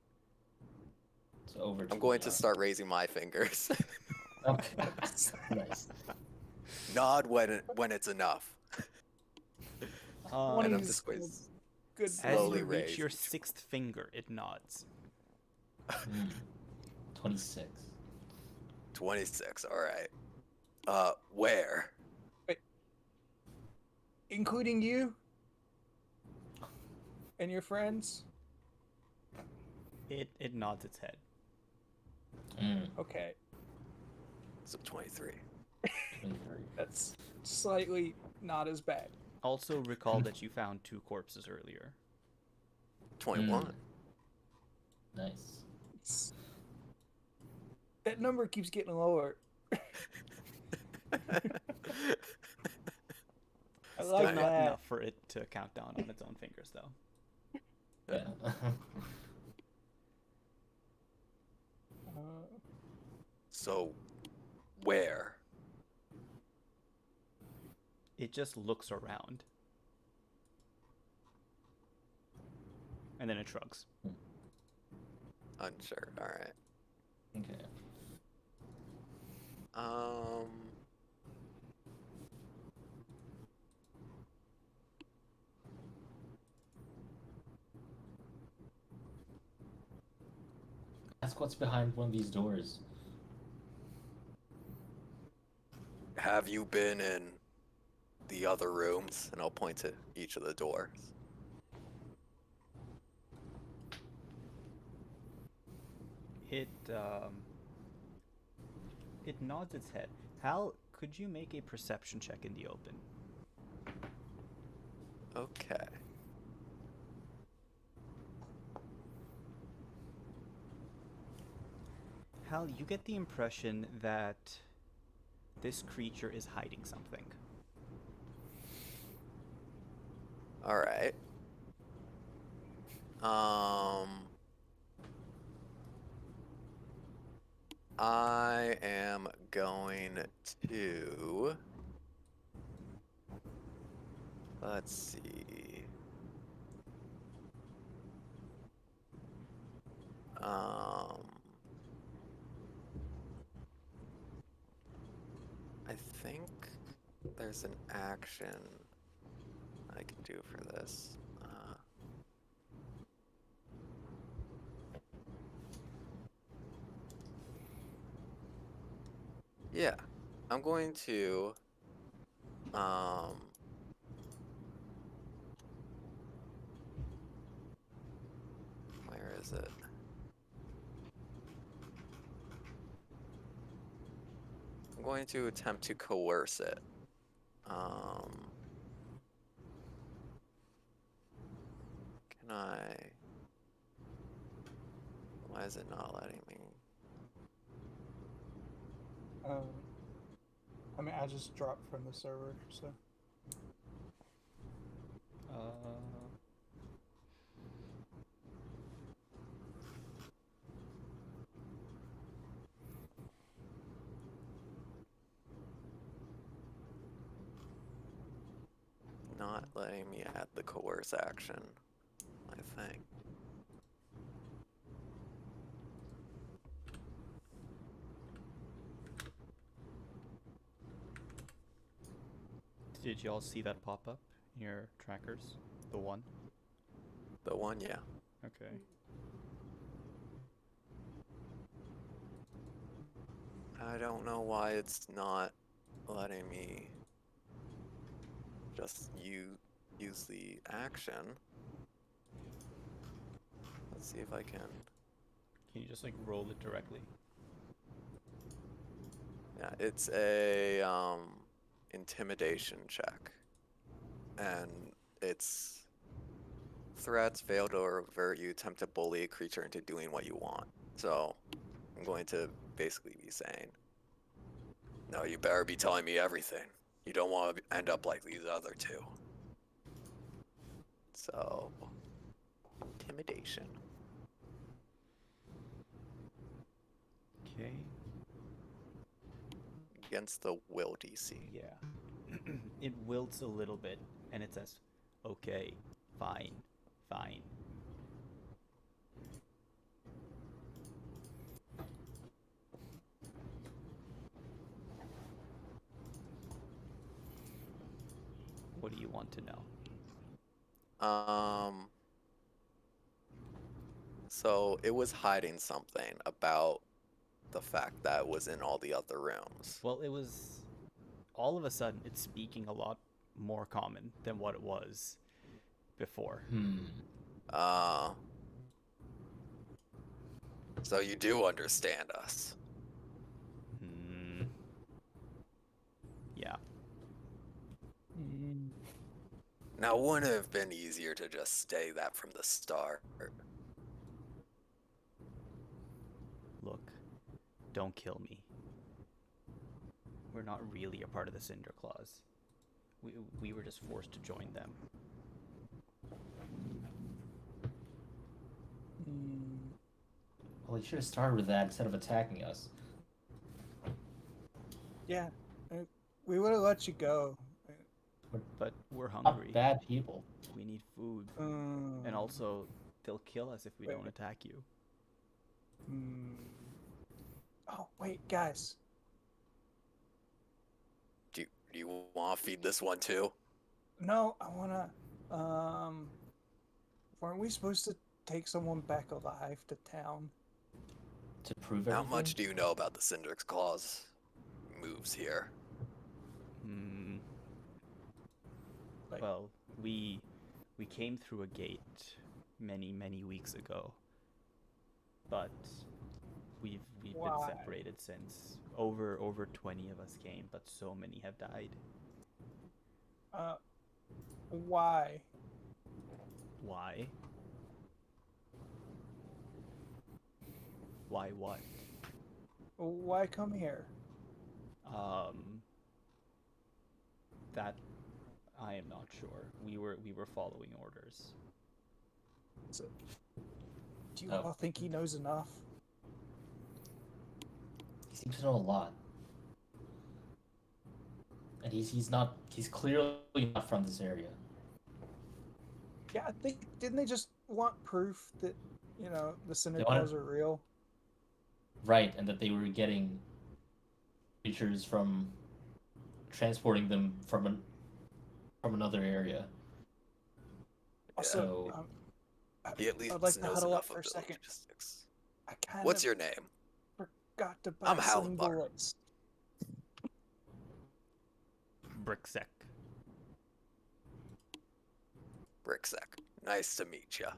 It's over. I'm going to start raising my fingers. Okay. Nice. Nod when it's enough. One And of I'm these just going to good. As slowly you reach raise. your 6th finger, it nods. 26. 26. All right. Where? Including you and your friends. It nods its head. Okay, So 23. 23. that's slightly not as bad. Also recall that you found 2 corpses earlier. 21. Nice. That number keeps getting lower. I Still like not that. enough for it to count down on its own fingers, though. Yeah. So, where? It just looks around. And then it shrugs. Unsure. All right. Okay. Ask what's behind one of these doors. Have you been in the other rooms? And I'll point to each of the doors. It nods its head. Hal, could you make a perception check in the open? Okay. Hal, you get the impression that this creature is hiding something. All right. I am going to. Let's see. I think there's an action I can do for this. Yeah, I'm going to where is it? I'm going to attempt to coerce it. Can I? Why is it not letting me? I mean, I just dropped from the server, so. Not letting me add the coerce action, I think. Did y'all see that pop up in your trackers? The one? The one, yeah. Okay. I don't know why it's not letting me just use the action. Let's see if I can. Can you just like roll it directly? Yeah, it's a intimidation check, and it's threats fail to avert you attempt to bully a creature into doing what you want. So I'm going to basically be saying, no, you better be telling me everything. You don't want to end up like these other two. So intimidation. Okay. Against the will DC. Yeah. It wilts a little bit, and it says, "Okay, fine, fine." What do you want to know? So it was hiding something about the fact that it was in all the other rooms. Well, it was all of a sudden it's speaking a lot more common than what it was before. So you do understand us. Yeah. Now, wouldn't it have been easier to just say that from the start? Look, don't kill me. We're not really a part of the Cinder Claws. We were just forced to join them. Well, you should have started with that instead of attacking us. Yeah, we would have let you go. But we're Not hungry. bad people. We need food. And also, they'll kill us if we don't attack you. Oh, wait, guys. Do you want to feed this one too? No, I wanna. Weren't we supposed to take someone back alive to town? To prove How everything? much do you know about the Cinder's Claws moves here? Like, Well, we came through a gate many weeks ago, but we've been Why? separated since. Over 20 of us came, but so many have died. why? Why? Why what? Why come here? That I am not sure. We were following orders. So, do you Oh. all think he knows enough? He seems to know a lot. And he's clearly not from this area. Yeah, I think didn't they just want proof that the Cinder They wanted- Claws are real? Right, and that they were getting creatures from transporting them from another area. Also, So- He at least I'd like to knows huddle up enough for a of the second. logistics. I kind What's of your name? forgot to buy I'm some Hallenbar. bullets. Bricksec. Bricksec. Nice to meet ya.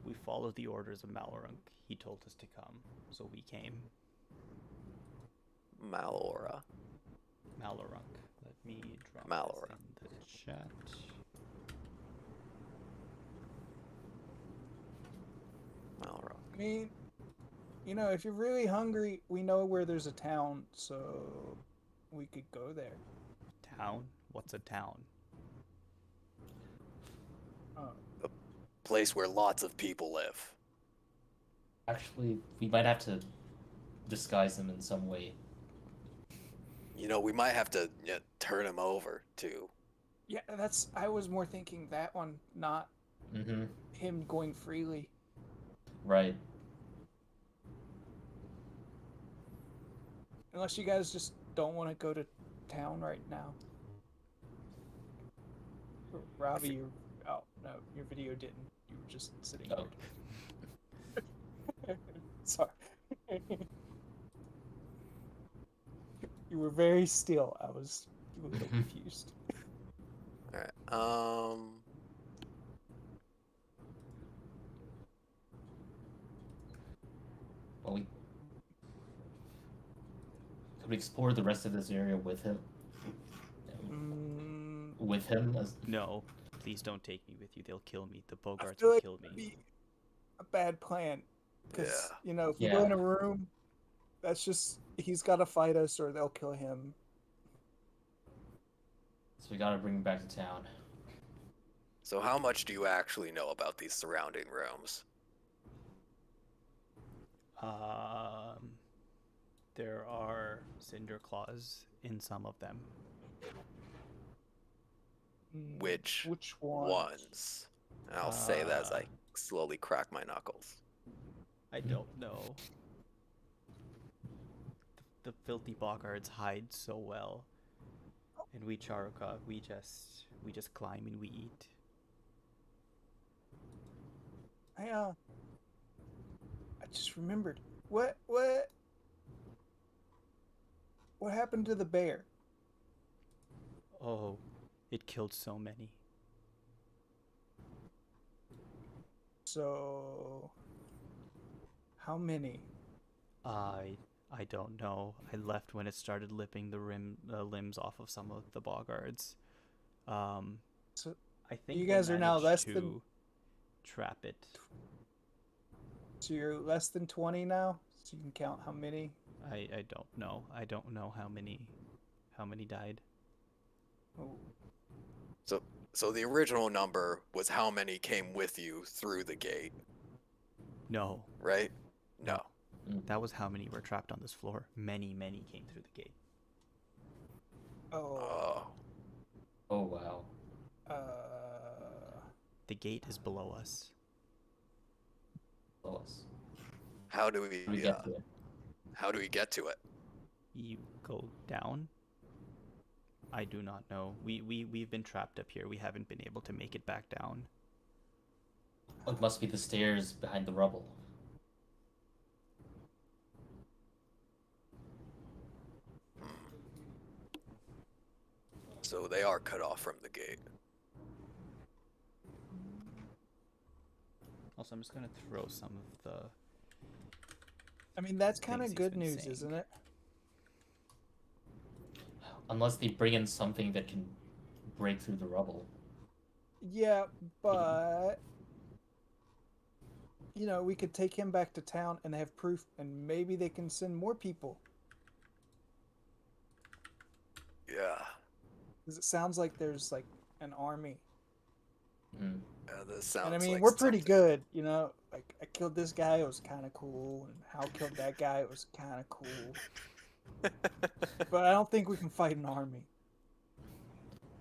We followed the orders of Malorunk. He told us to come, so we came. Malora. Malorunk. Let me drop Malora. this in the chat. Malora. I mean, if you're really hungry, we know where there's a town, so we could go there. Town? What's a town? Place where lots of people live. Actually, we might have to disguise them in some way. We might have to turn him over too. Yeah, I was more thinking that one, not Mm-hmm. him going freely. Right. Unless you guys just don't want to go to town right now. Robbie, you. Oh no, your video didn't. You were just sitting Oh. there. Sorry. You were very still. I was a little confused. All right. Well, could we explore the rest of this area with him? With him? No, please don't take me with you. They'll kill me. The I Bogarts feel will like kill it'd me. be a bad plan. Because, Yeah. if you go in a room, that's just, he's got to fight us or they'll kill him. So we gotta bring him back to town. So how much do you actually know about these surrounding rooms? There are cinder claws in some of them. Which one? ones? And I'll say that as I slowly crack my knuckles. I don't know. The filthy Bogarts hide so well. And we Charuka, we just climb and we eat. I just remembered. What happened to the bear? Oh, it killed so many. So, how many? I don't know. I left when it started lipping the limbs off of some of the Bogards. So I think you they guys are now managed less to than- trap it. So you're less than 20 now? So you can count how many? I don't know. I don't know how many died. Oh, So the original number was how many came with you through the gate, No, right? No. that was how many were trapped on this floor. Many came through the gate. oh, Oh wow. The gate is below us. Below us. How do How do we we get to it? how do we get to it? You go down? I do not know. We've been trapped up here. We haven't been able to make it back down. Oh, it must be the stairs behind the rubble. So they are cut off from the gate. Also, I'm just gonna throw some of the. I mean, that's kind Things of he's good been news, saying. isn't it? Unless they bring in something that can break through the rubble. Yeah, but we could take him back to town and have proof, and maybe they can send more people. Yeah. Because it sounds like there's like an army. Mm. Yeah, this sounds And I mean, like we're pretty something- good, Like, I killed this guy, it was kind of cool. And Hal killed that guy, it was kind of cool. But I don't think we can fight an army.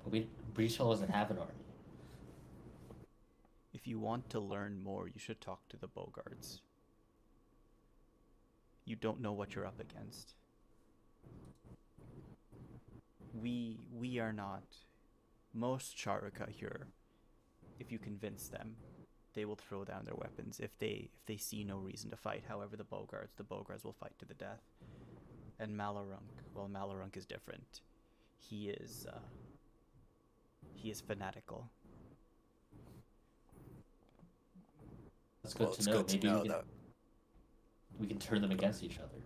But Breach Hall doesn't have an army. If you want to learn more, you should talk to the Bogarts. You don't know what you're up against. We are not. Most Charuka here, if you convince them, they will throw down their weapons if they see no reason to fight. However, the Bogarts will fight to the death. And Malarunk is different. He is fanatical. That's good Well, to it's know. good to Maybe know we can, that. we can turn them against each other.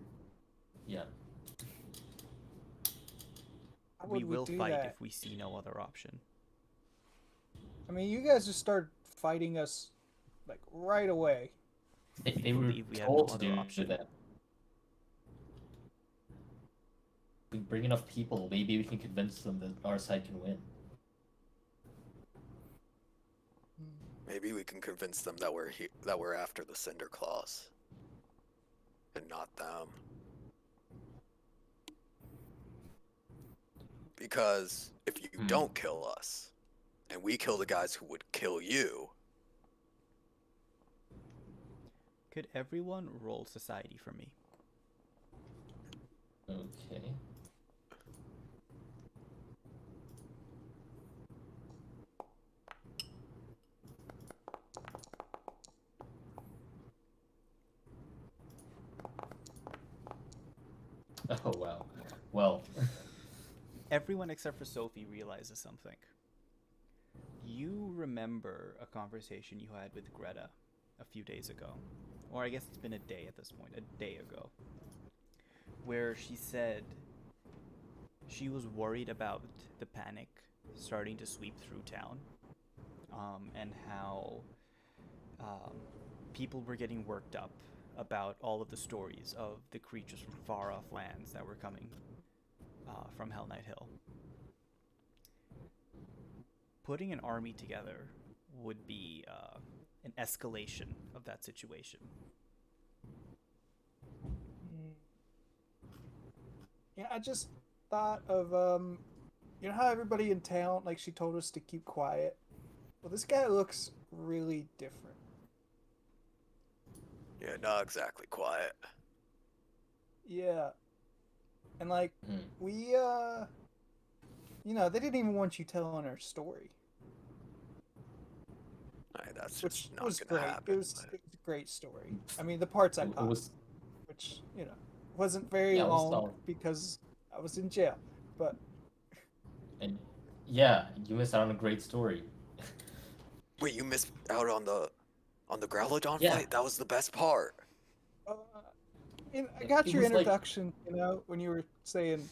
Yeah. How We would will do fight that? if we see no other option. I mean, you guys just start fighting us, like, right away. They were believe we have no told to other do option. that. We bring enough people, maybe we can convince them that our side can win. Maybe we can convince them that we're after the Cinder Claws, and not them. Because if you don't kill us, and we kill the guys who would kill you, Could everyone roll society for me? Okay. Oh wow. Well, Everyone except for Sophie realizes something. You remember a conversation you had with Greta a few days ago, or I guess it's been a day at this point, a day ago, where she said she was worried about the panic starting to sweep through town, and how um, people were getting worked up about all of the stories of the creatures from far off lands that were coming from Hell Knight Hill. Putting an army together would be an escalation of that situation. Yeah, I just thought of you know how everybody in town, like, she told us to keep quiet. Well, this guy looks really different. Yeah, not exactly quiet. Yeah, and like hmm. we you know, they didn't even want you telling our story, Alright, that's which just not was gonna great. happen. It was a great story. I mean, the parts I It caught, was which, you know, wasn't very yeah, it was long solid. because I was in jail. But And yeah, you missed out on a great story. Wait, you missed out on the Growlodon Yeah. fight? That was the best part. uh, I got It your was like introduction, you know, when you were saying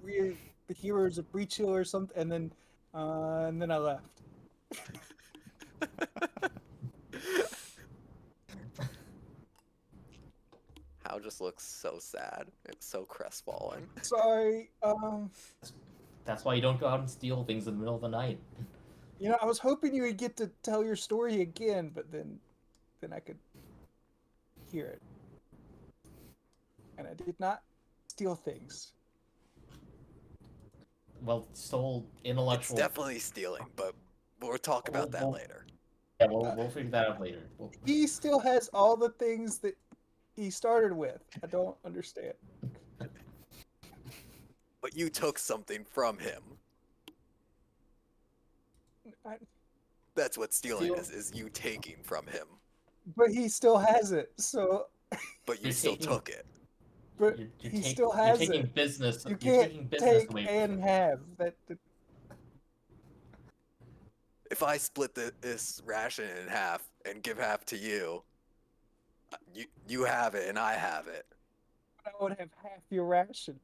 we're the heroes of Breach Hill or something, and then I left. Hal just looks so sad. It's so crestfallen. Sorry. that's why you don't go out and steal things in the middle of the night. You know, I was hoping you would get to tell your story again, but then I could hear it. And I did not steal things. Well, stole It's intellectual. definitely stealing, but we'll talk about that We'll- later. Yeah, we'll figure that out later. He still has all the things that he started with. I don't understand. But you took something from him. I, That's what stealing Steal- is you taking from him. but he still has it. So, But you You're still taking- took it. but You're he take- still you're has taking it. business. You You're can't taking business take away and from him. have that. If I split this ration in half and give half to you, you have it and I have it. I would have half your ration.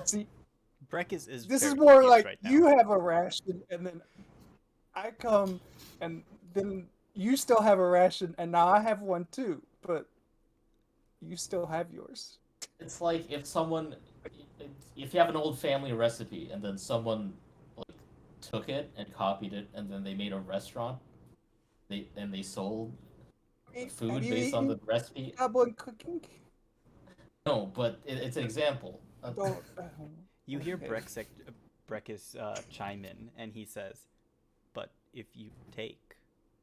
See, Breck is this is very more confused like right now. you have a ration, and then I come, and then you still have a ration, and now I have one too, but you still have yours. It's like if you have an old family recipe and then someone like took it and copied it and then they made a restaurant, they sold Have food you based on the eaten recipe. goblin cooking? No, but it's an example. Don't. You hear okay. Breckus chime in, and he says, "But if you take,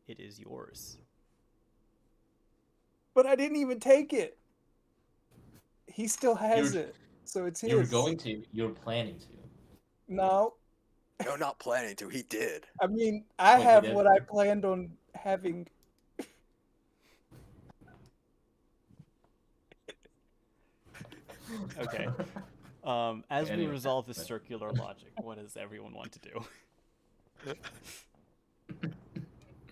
it is yours." But I didn't even take it. He still has You're- it, so it's his. You were going to. You were planning to. No, No, not planning to. He did. I mean I Wait, you have did? what I planned on having. Okay. As we Anyway. resolve this circular logic, what does everyone want to do?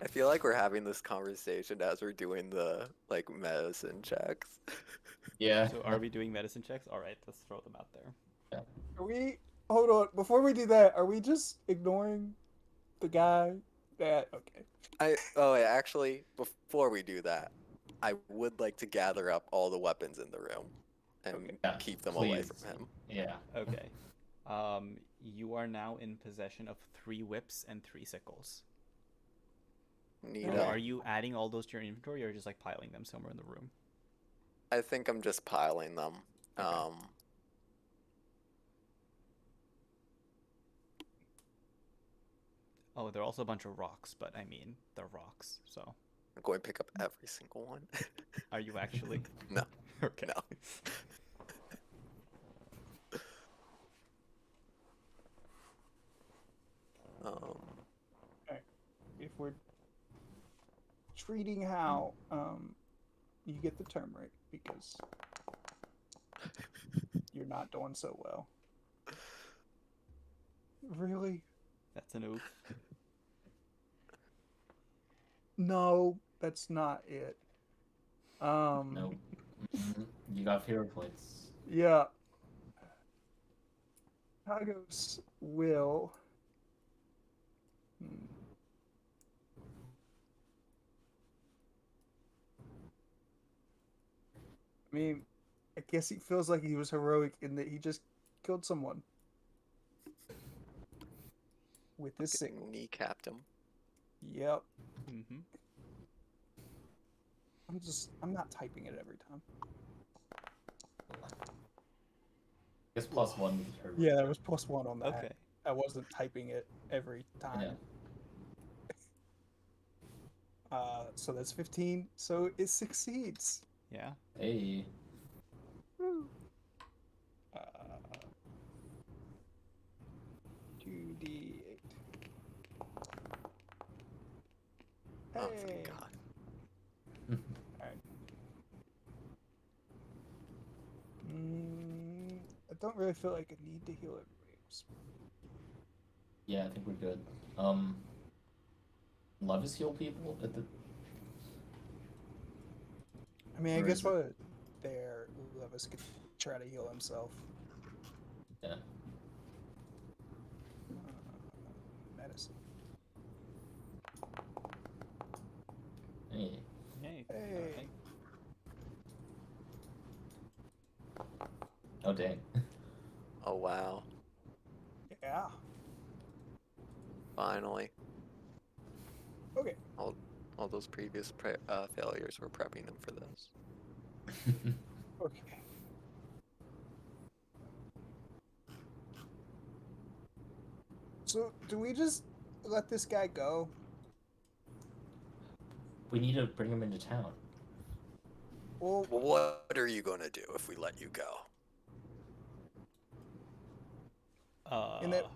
I feel like we're having this conversation as we're doing the like medicine checks. Yeah. So, are we doing medicine checks? All right, let's throw them out there. Are we? Hold on. Before we do that, are we just ignoring the guy that? Okay. Oh yeah, actually, before we do that, I would like to gather up all the weapons in the room and Okay. Yeah, keep them away please. from him. Yeah. Okay. You are now in possession of 3 whips and 3 sickles. Need Okay. Are you adding all those to your inventory, or just like piling them somewhere in the room? I think I'm just piling them. Okay. Oh, there are also a bunch of rocks, but I mean, they're rocks, so. I'm going to pick up every single one. Are you actually? No. Okay. No. Um, If we're treating how you get the turmeric because you're not doing so well. Really? That's an oof. No, that's not it. No. You got hero points. Yeah. Tagos will. I mean, I guess he feels like he was heroic in that he just killed someone with his sickle. kneecapped him. Yep. Mm-hmm. I'm not typing it every time. I guess +1 with her. Yeah, there was +1 on that. Okay. I wasn't typing it every time. Yeah. So that's 15. So it succeeds. Yeah. Hey. Uh, 2d8. Oh, Hey. thank God. Alright. I don't really feel like I need to heal everybody else. Yeah, I think we're good. Levis heal people at the. I mean, I Or guess is it- while there, Levis could try to heal himself. Yeah. Medicine. Hey. Hey. Hey. Okay. Oh dang. Oh, wow. Yeah. Finally. Okay. All those previous failures were prepping them for this. Okay. So, do we just let this guy go? We need to bring him into town. Well, Well, what are you going to do if we let you go? In that-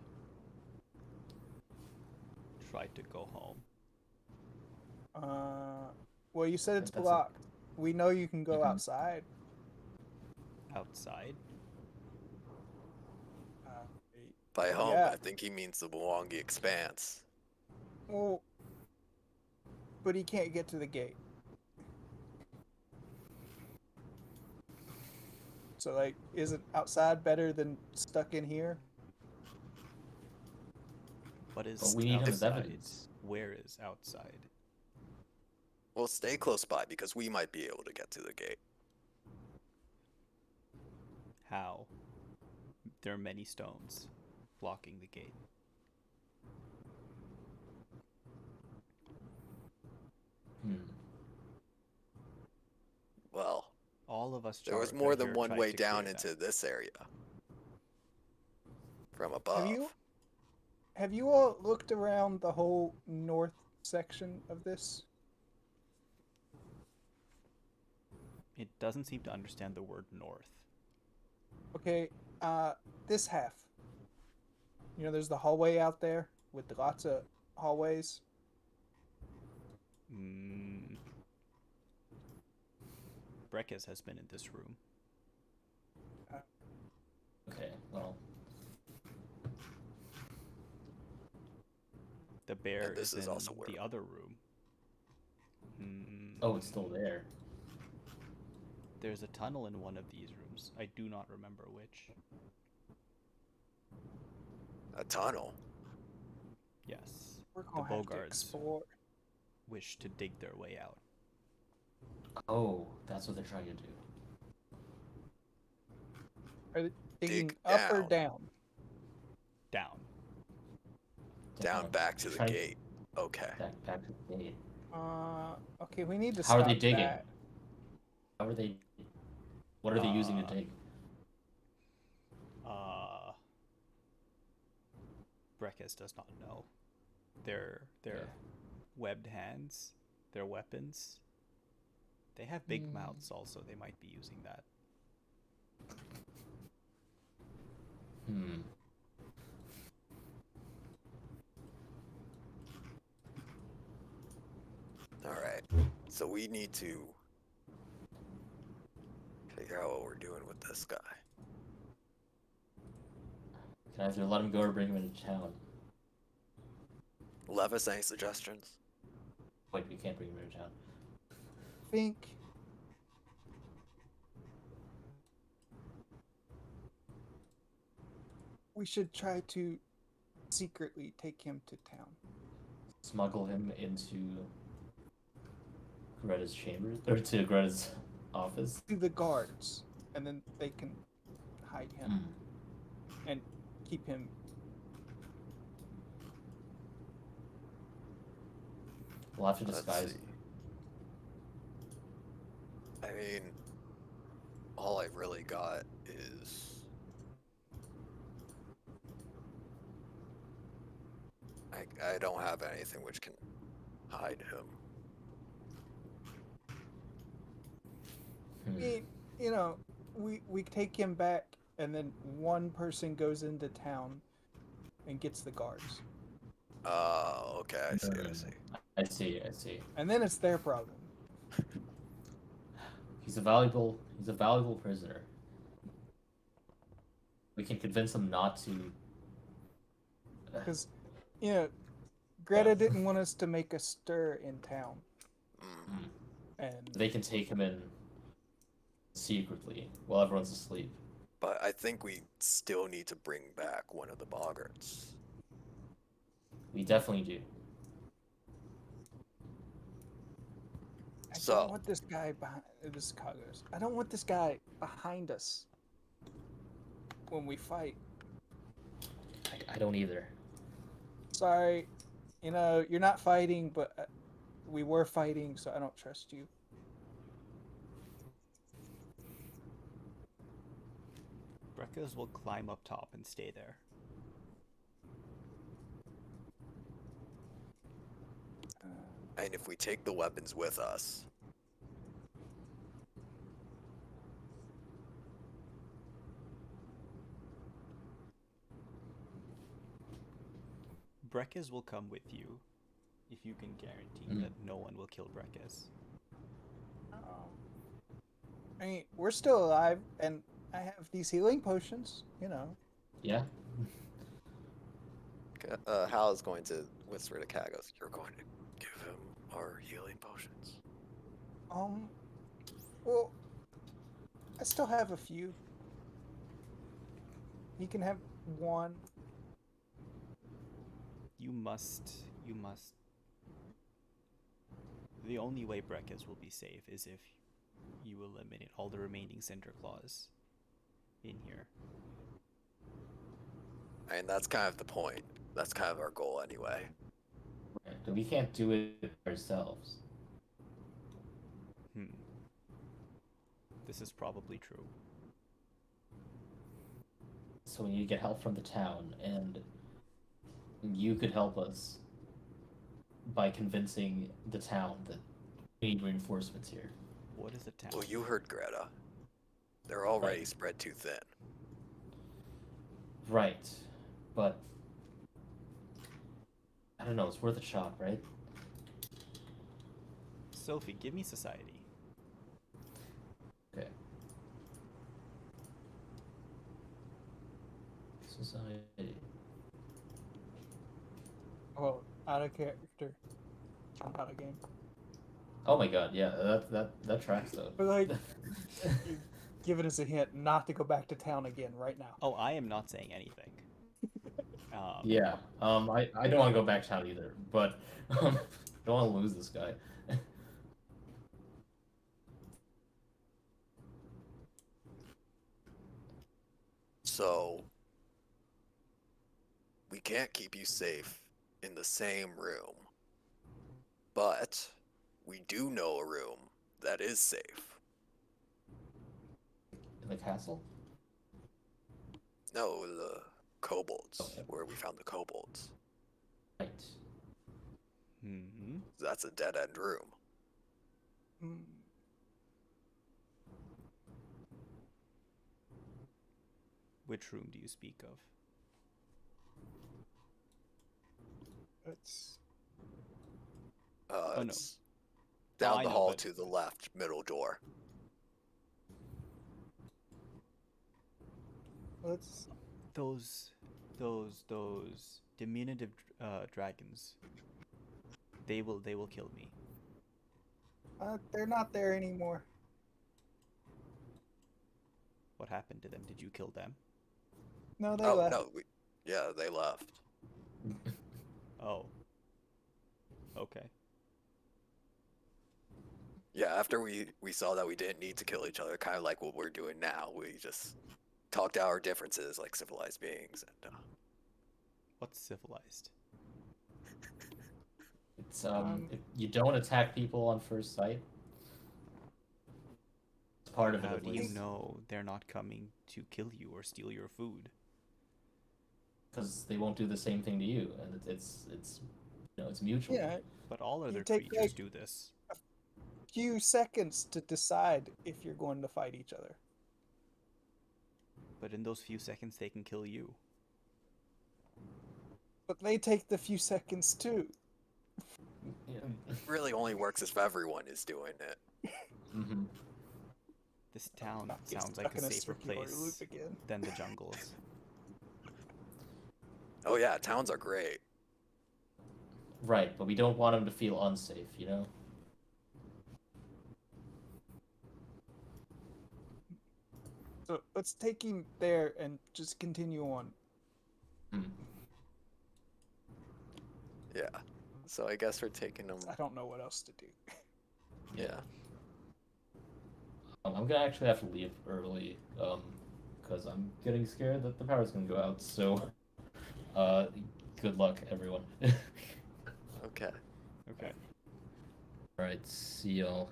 Try to go home. well, you said it's That's blocked. We know you can go Mhm. outside. Outside. Uh, By Well, home, yeah. I think he means the Mwangi Expanse. well, but he can't get to the gate. So, like, isn't outside better than stuck in here? What is But we need him as outside? evidence. Where is outside? Well, stay close by because we might be able to get to the gate. How? There are many stones blocking the gate. Well, All of us. there was Charaka more than here one tried way to down clear that. into this area. From above. Have you all looked around the whole north section of this? It doesn't seem to understand the word north. Okay, this half. You know, there's the hallway out there with lots of hallways. Brekes has been in this room. Okay, well. The bear And this is in also where- the other room. Oh, it's still there. There's a tunnel in one of these rooms. I do not remember which. A tunnel. Yes. We're gonna The have to Bogards explore. wish to dig their way out. Oh, that's what they're trying to do. Are they digging Dig up or down. down? Down. Down back to the Trying- gate. Okay. Back to the gate. Okay, we need to How are stop they digging? that. How are they? What are they using to dig? Brekes does not know. Their Yeah. webbed hands their weapons. They have big Hmm. mouths also. They might be using that. Hmm. Alright. So we need to figure out what we're doing with this guy. Can I either let him go or bring him into town? Levis, any suggestions? Wait, we can't bring him into town. Think we should try to secretly take him to town. Smuggle him into Greta's chambers or to Greta's office. To the guards, and then they can hide him Hmm. and keep him. We'll have to Let's disguise see. him. I mean, all I really got is I don't have anything which can hide him. Hmm. You know, we take him back, and then one person goes into town and gets the guards, Oh, okay, I see, I see. I see. I see. and then it's their problem. He's a valuable prisoner. We can convince him not to. Because, you know, Greta didn't want us to make a stir in town, Mm. Hmm. and They can take him in secretly while everyone's asleep. But I think we still need to bring back one of the Boggarts. We definitely do. I So- don't want this guy behind this Kagos. I don't want this guy behind us when we fight. I don't either. Sorry, you know, you're not fighting, but we were fighting, so I don't trust you. Brekkas will climb up top and stay there. And if we take the weapons with us, Brekkas will come with you if you can guarantee that no one will kill Brekkas. I mean, we're still alive, and I have these healing potions, you know. Yeah. Hal is going to whisper to Kagos, "You're going to give him our healing potions." Well, I still have a few. He can have one. You must. The only way Brekkas will be safe is if you eliminate all the remaining Cinder Claws in here. I mean, that's kind of the point. That's kind of our goal anyway. Right. We can't do it ourselves. This is probably true. So we need to get help from the town, and you could help us by convincing the town that we need reinforcements here. What is a town? Well, you heard Greta. They're already Right. spread too thin. Right, but I don't know. It's worth a shot, right? Sophie, give me society. Okay. Society. Well, out of character. I'm out of game. Oh my god, yeah, that tracks though. But like, you're giving us a hint not to go back to town again right now. Oh, I am not saying anything. Yeah, I don't want to go back town either, but don't want to lose this guy. So, we can't keep you safe in the same room. But, we do know a room that is safe. In the castle? No, the kobolds, Okay. where we found the kobolds. Right. Hmm. That's a dead end room. Hmm. Which room do you speak of? Let's. Oh, no. It's down I the know, hall but- to the left, middle door. Let's. Those diminutive dragons. They will kill me. They're not there anymore. What happened to them? Did you kill them? No, they Oh left. no, yeah, they left. Oh. Okay. Yeah, after we saw that we didn't need to kill each other, kind of like what we're doing now. We just talked out our differences like civilized beings, and What's civilized? It's Um, if you don't attack people on first sight. It's part of it How at do you least. know they're not coming to kill you or steal your food? Because they won't do the same thing to you, and it's it's mutual. yeah, But all other take, creatures like- do this. few seconds to decide if you're going to fight each other. But in those few seconds, they can kill you. But they take the few seconds too. Yeah. it really only works if everyone is doing it. hmm This town Not get sounds stuck like a in safer circular place loop again. than the jungles. Oh yeah, towns are great. Right, but we don't want them to feel unsafe, you know. So let's take him there and just continue on. Hmm. Yeah. So I guess we're taking them. I don't know what else to do. Yeah. I'm gonna actually have to leave early, because I'm getting scared that the power's gonna go out. So, good luck, everyone. Okay. Okay. All right, see y'all.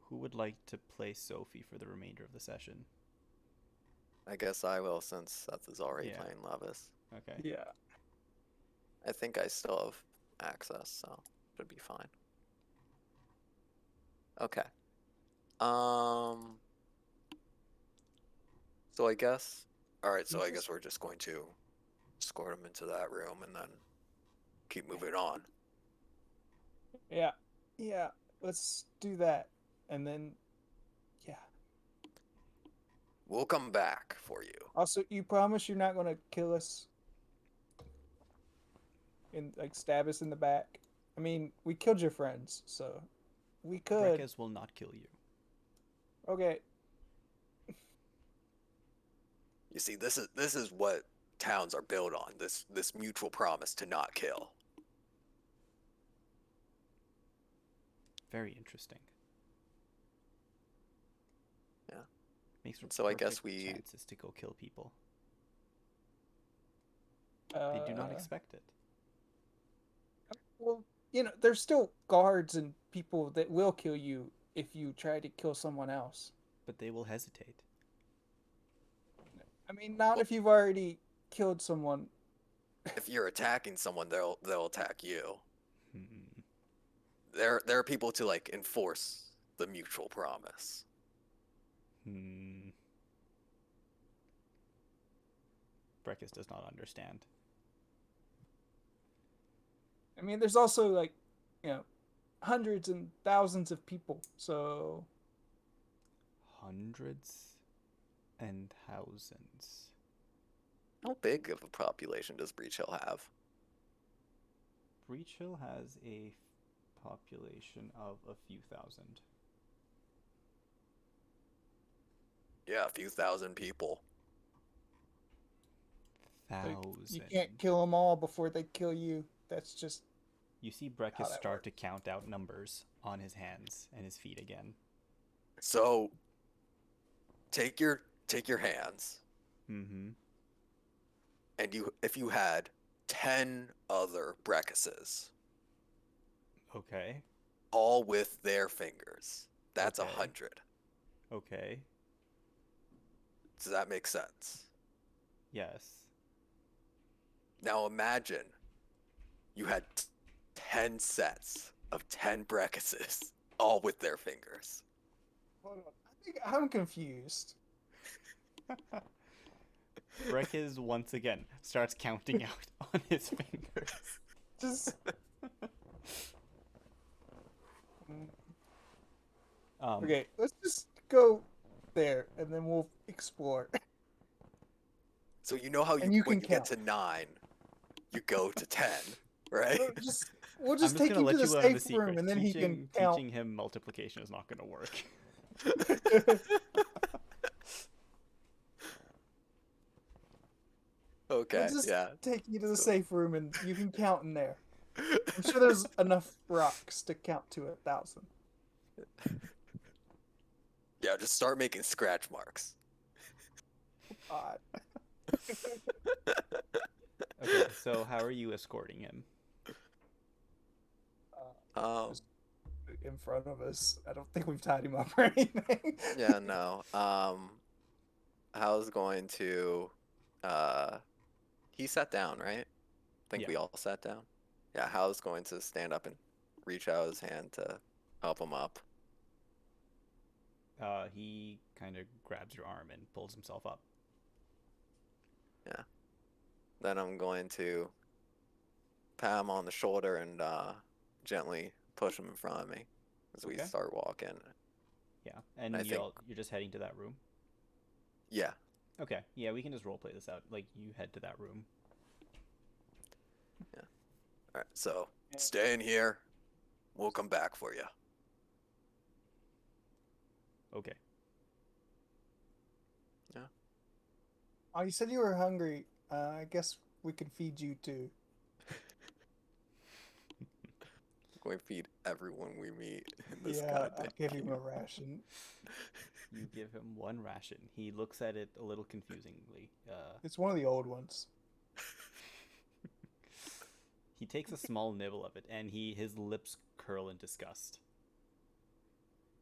Who would like to play Sophie for the remainder of the session? I guess I will since Seth is already Yeah. playing Levis. Okay. Yeah. I think I still have access, so should be fine. Okay. So I guess. All right. So I guess we're just going to escort him into that room and then keep moving on. Yeah. Yeah. Let's do that. And then, yeah. We'll come back for you. Also, you promise you're not going to kill us? And, like, stab us in the back? I mean, we killed your friends, so we could. Brekes will not kill you. Okay. You see, this is what towns are built on. This mutual promise to not kill. Very interesting. Yeah. Makes for So I guess perfect we- chances to go kill people. They do not expect it. Well, you know, there's still guards and people that will kill you if you try to kill someone else. But they will hesitate. I mean, not if you've already killed someone. If you're attacking someone, they'll attack you. Hmm. There are people to like enforce the mutual promise. Hmm. Brekes does not understand. I mean, there's also, like, you know, hundreds and thousands of people, so. Hundreds and thousands. How big of a population does Breach Hill have? Breach Hill has a population of a few thousand. Yeah, a few thousand people. Like, Thousand. you can't kill them all before they kill you. That's just. You see how Brekes that start to count out numbers on his hands and his feet again. So take your hands Mm-hmm. and if you had 10 other Brekises, Okay. all with their fingers, that's Okay. 100. Okay. Does that make sense? Yes. Now imagine you had 10 sets of 10 Breckuses, all with their fingers. Hold on. I think I'm confused. Brekkiz once again starts counting out on his fingers. Just okay. Let's just go there, and then we'll explore. So you know how And you when can you get count. to 9, you go to 10, right? We'll I'm just just take gonna him let to the you out of a safe secret. room, and then he can count. Teaching him multiplication is not gonna work. Okay, We'll just yeah. take you to the So- safe room, and you can count in there. I'm sure there's enough rocks to count to 1,000. Yeah, just start making scratch marks. God. Okay, so how are you escorting him? Just in front of us. I don't think we've tied him up or anything. Yeah, no. Hal's going to he sat down, right? I think Yeah. we all sat down. Yeah, Hal's going to stand up and reach out his hand to help him up. He kind of grabs your arm and pulls himself up. Then I'm going to pat him on the shoulder and gently push him in front of me as we Okay. start walking. Yeah, and I think- you're just heading to that room. Yeah. Okay, yeah, we can just roleplay this out. Like, you head to that room. All right. So stay in here. We'll come back for you. Okay. Oh, you said you were hungry. I guess we can feed you too. Going to feed everyone we meet in this Yeah, I'll goddamn give him a cube. ration. You give him one ration. He looks at it a little confusingly. It's one of the old ones. He takes a small nibble of it, and his lips curl in disgust.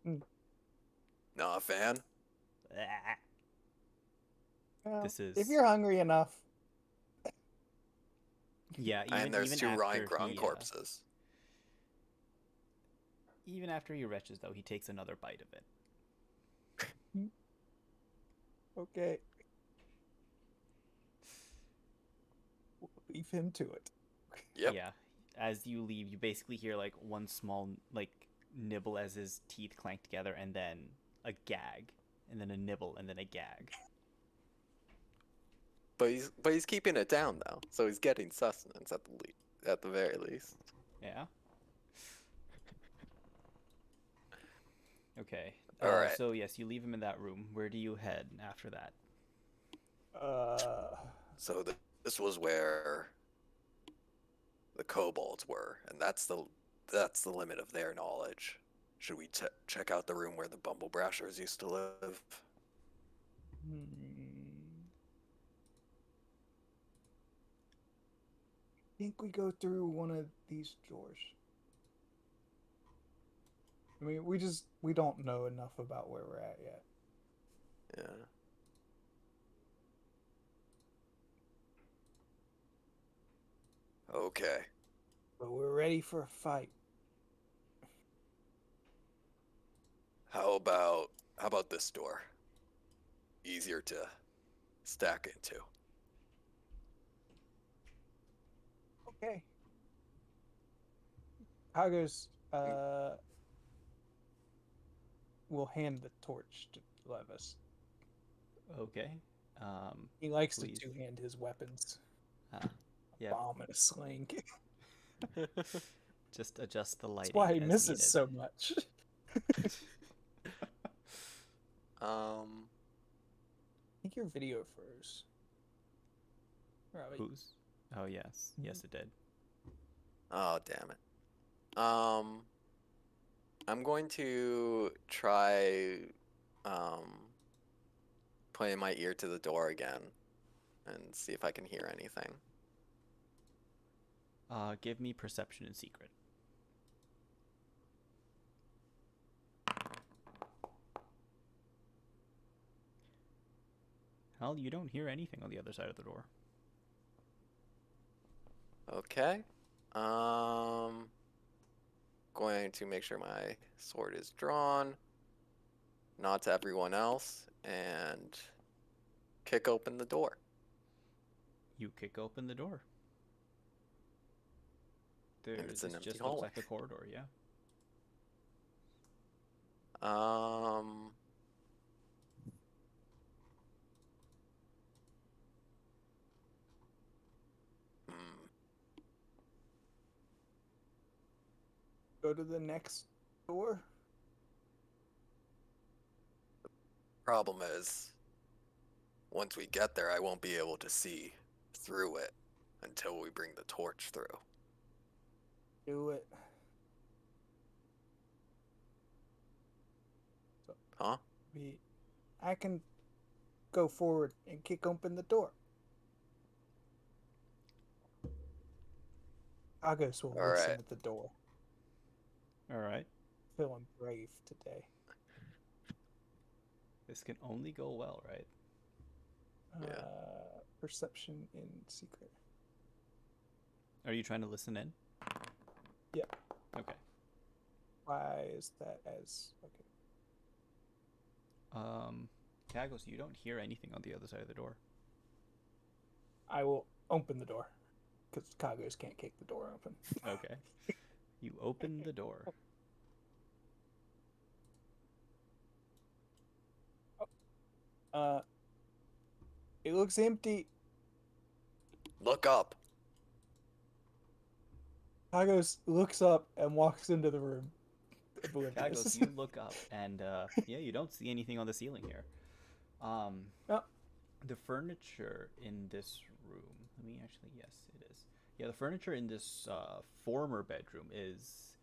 Not a fan? Ah. Well, This is- If you're hungry enough, Yeah, And there's even 2 Ryan after Grun he, corpses. even after he retches, though, he takes another bite of it. okay. We'll leave him to it. Yep. Yeah. As you leave, you basically hear like one small nibble as his teeth clank together, and then a gag, and then a nibble, and then a gag. But he's keeping it down though, so he's getting sustenance at the very least. Yeah. Okay. All right. So yes, you leave him in that room. Where do you head after that? So this was where the kobolds were, and that's the limit of their knowledge. Should we check out the room where the Bumble Brashers used to live? I think we go through one of these doors. I mean, we don't know enough about where we're at yet. Yeah. Okay. But we're ready for a fight. How about this door? Easier to stack into. Okay. Hagos, will hand the torch to Levis. Okay. He likes Please. to two-hand his weapons. Yeah. Bomb and a sling. Just adjust the lighting. That's why he as misses needed. so much. I think your video froze. Robbie. Whose? Oh yes, yes it did. Oh, damn it. I'm going to try putting my ear to the door again and see if I can hear anything. Give me perception in secret. Hal, you don't hear anything on the other side of the door. Okay. Going to make sure my sword is drawn, nod to everyone else, and kick open the door. You kick open the door. it's an This empty just looks hallway. like a corridor, yeah. Um, hmm, Go to the next door. Problem is, once we get there, I won't be able to see through it until we bring the torch through. Do it. Huh? I can go forward and kick open the door. Argos will All listen right. at the door. All right. Feeling brave today. This can only go well, right? Yeah. Perception in secret. Are you trying to listen in? Yeah. Okay. Why is that as okay? Kagos, you don't hear anything on the other side of the door. I will open the door because Kagos can't kick the door open. Okay. You open the door. It looks empty. Look up. Kagos looks up and walks into the room. Oblivious. Kagos, you look up and yeah, you don't see anything on the ceiling here. Oh. The furniture in this room. Let me actually, yes, it is. Yeah, the furniture in this former bedroom is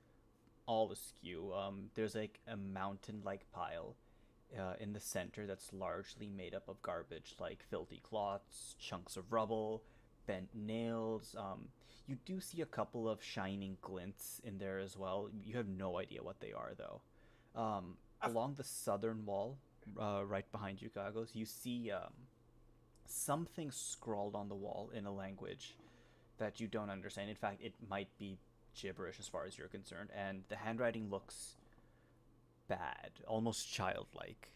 all askew. There's like a mountain-like pile in the center that's largely made up of garbage, like filthy cloths, chunks of rubble, bent nails. You do see a couple of shining glints in there as well. You have no idea what they are, though. Along the southern wall, right behind you, Kagos, you see something scrawled on the wall in a language that you don't understand. In fact, it might be gibberish as far as you're concerned, and the handwriting looks bad, almost childlike.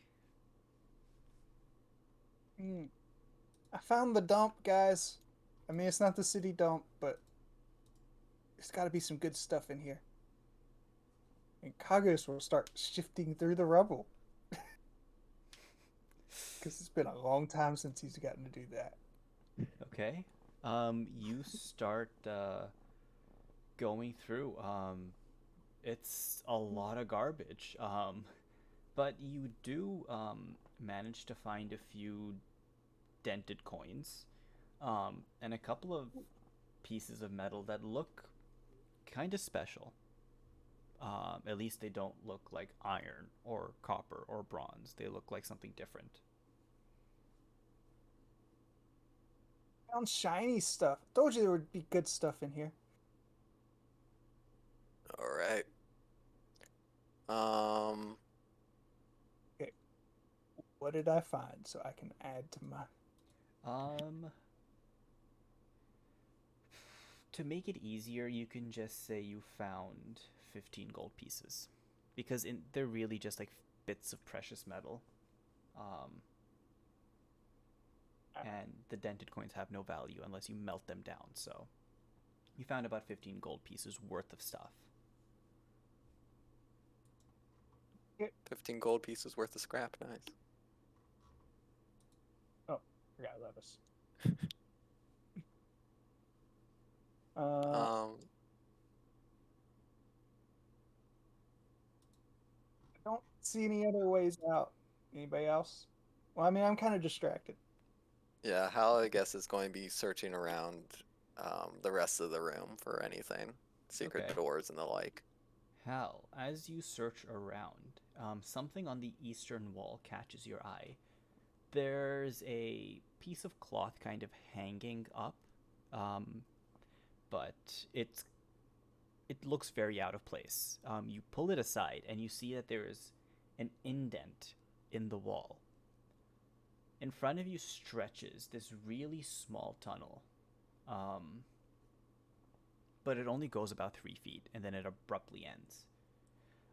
I found the dump, guys. I mean, it's not the city dump, but there's got to be some good stuff in here. And Kagos will start shifting through the rubble. Because it's been a long time since he's gotten to do that. Okay. You start going through. It's a lot of garbage. But you do manage to find a few dented coins, and a couple of pieces of metal that look kind of special. At least they don't look like iron or copper or bronze. They look like something different. Found shiny stuff. Told you there would be good stuff in here. All right. Okay. What did I find so I can add to my... To make it easier, you can just say you found 15 gold pieces, because they're really just like bits of precious metal. And the dented coins have no value unless you melt them down. So you found about 15 gold pieces worth of stuff. 15 gold pieces worth of scrap. Nice. Oh, forgot Levis. I don't see any other ways out. Anybody else? Well, I mean, I'm kind of distracted. Yeah, Hal, I guess, is going to be searching around the rest of the room for anything. Secret Okay. doors and the like. Hal, as you search around, something on the eastern wall catches your eye. There's a piece of cloth kind of hanging up, but it looks very out of place. You pull it aside and you see that there is an indent in the wall. In front of you stretches this really small tunnel. but it only goes about 3 feet, and then it abruptly ends.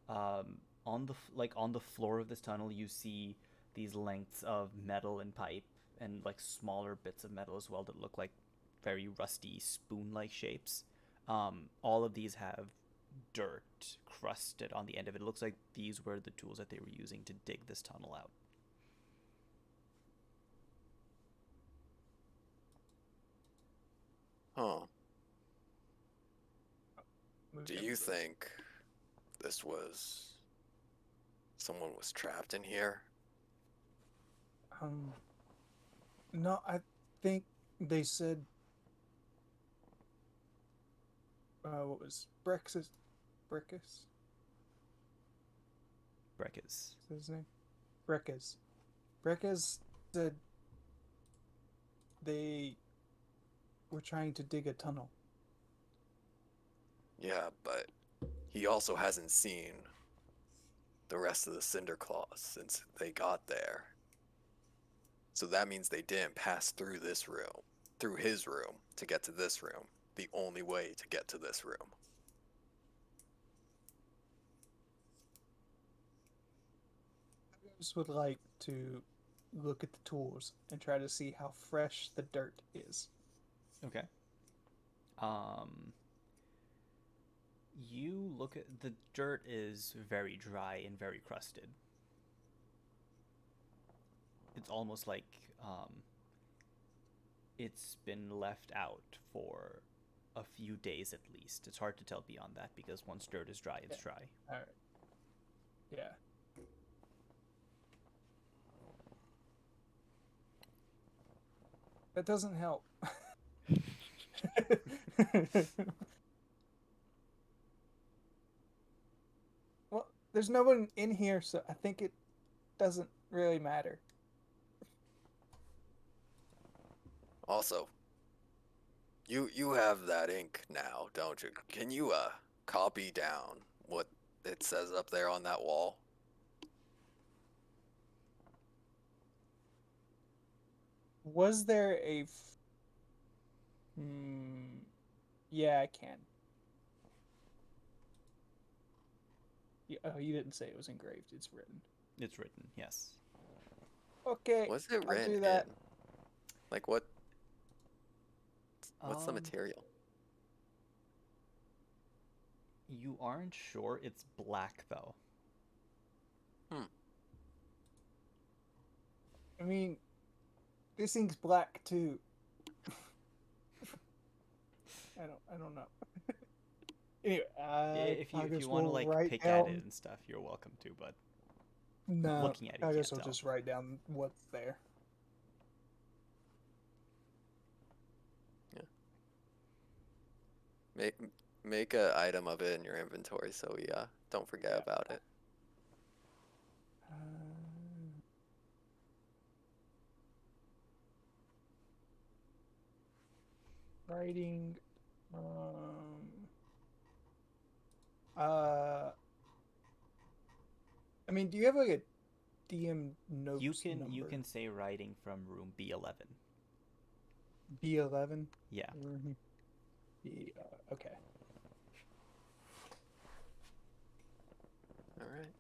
On the floor of this tunnel, you see these lengths of metal and pipe, and like smaller bits of metal as well that look like very rusty spoon-like shapes. All of these have dirt crusted on the end of it. It looks like these were the tools that they were using to dig this tunnel out. Huh. Move Do down you to this. think this was someone was trapped in here? No, I think they said. What was Brexus? Breckus? Breckus. Is that his name? Breckus. Breckus said they were trying to dig a tunnel. Yeah, but he also hasn't seen the rest of the Cinder Claws since they got there. So that means they didn't pass through this room, through his room, to get to this room. The only way to get to this room. I just would like to look at the tools and try to see how fresh the dirt is. Okay. You look at the dirt is very dry and very crusted. It's almost like it's been left out for a few days at least. It's hard to tell beyond that because once dirt is dry, it's dry. All right. Yeah. That doesn't help. Well, there's no one in here, so I think it doesn't really matter. Also, you have that ink now, don't you? Can you copy down what it says up there on that wall? Was there a? Yeah, I can. Oh, you didn't say it was engraved. It's written. It's written, yes. Okay, What's it I'll written do that. in? Like what's the Um, material? You aren't sure. It's black though. I mean, this ink's black too. I don't know. Anyway, If you Congress want to will like write pick down. at it and stuff, you're welcome to. But No, looking at it, you I guess can't I'll tell. just write down what's there. Make a item of it in your inventory so we don't forget Yeah. about it. Writing. I mean, do you have like a DM notes You number? can say writing from room B11. B11. Yeah. Okay. All right.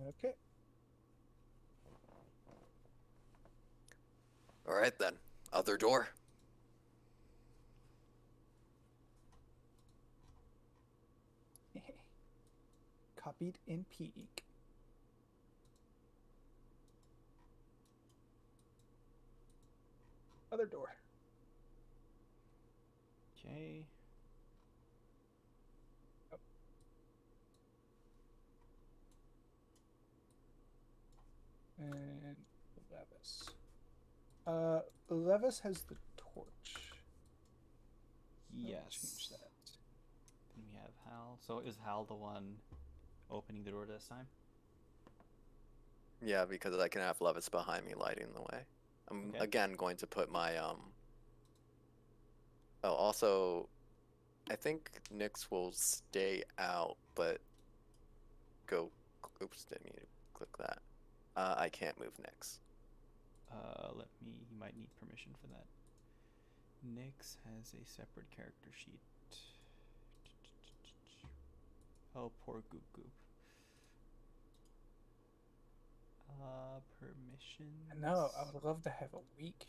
Okay. All right then. Other door. Copied in P-Ink. Other door. Okay. And Levis. Levis has the torch. I'll Yes. change that. Then we have Hal. So is Hal the one opening the door this time? Yeah, because I can have Levis behind me lighting the way. I'm Okay. again going to put my Oh, also, I think Nyx will stay out, but go. Oops, didn't mean to click that. I can't move Nyx. Let me. You might need permission for that. Nyx has a separate character sheet. Oh, poor Goop Goop. Permissions. I know. I would love to have a week.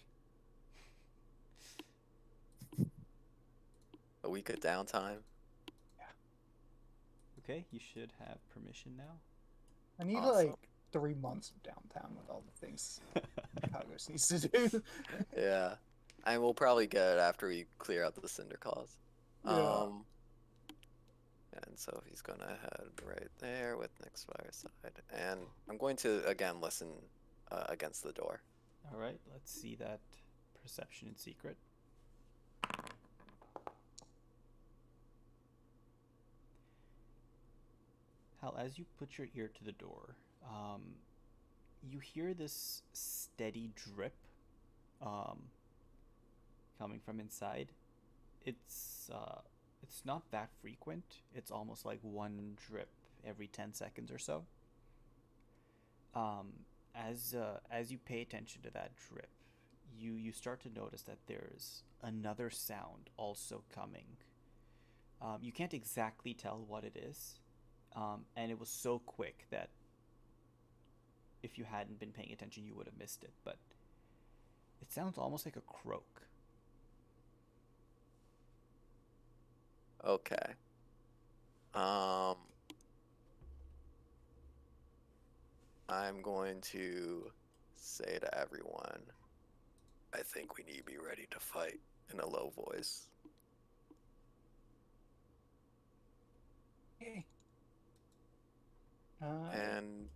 A week of downtime. Okay, you should have permission now. I need Awesome. like 3 months of downtime with all the things Kagos needs to do. Yeah. And we'll probably get it after we clear out the Cinder Claws. Yeah. And so he's gonna head right there with Nyx Fireside. And I'm going to again listen against the door. Alright, let's see that perception in secret. Hal, as you put your ear to the door, you hear this steady drip coming from inside. It's not that frequent. It's almost like one drip every 10 seconds or so. As you pay attention to that drip, you start to notice that there's another sound also coming. You can't exactly tell what it is, and it was so quick that if you hadn't been paying attention, you would have missed it. But it sounds almost like a croak. Okay. I'm going to say to everyone, I think we need to be ready to fight in a low voice. Okay. And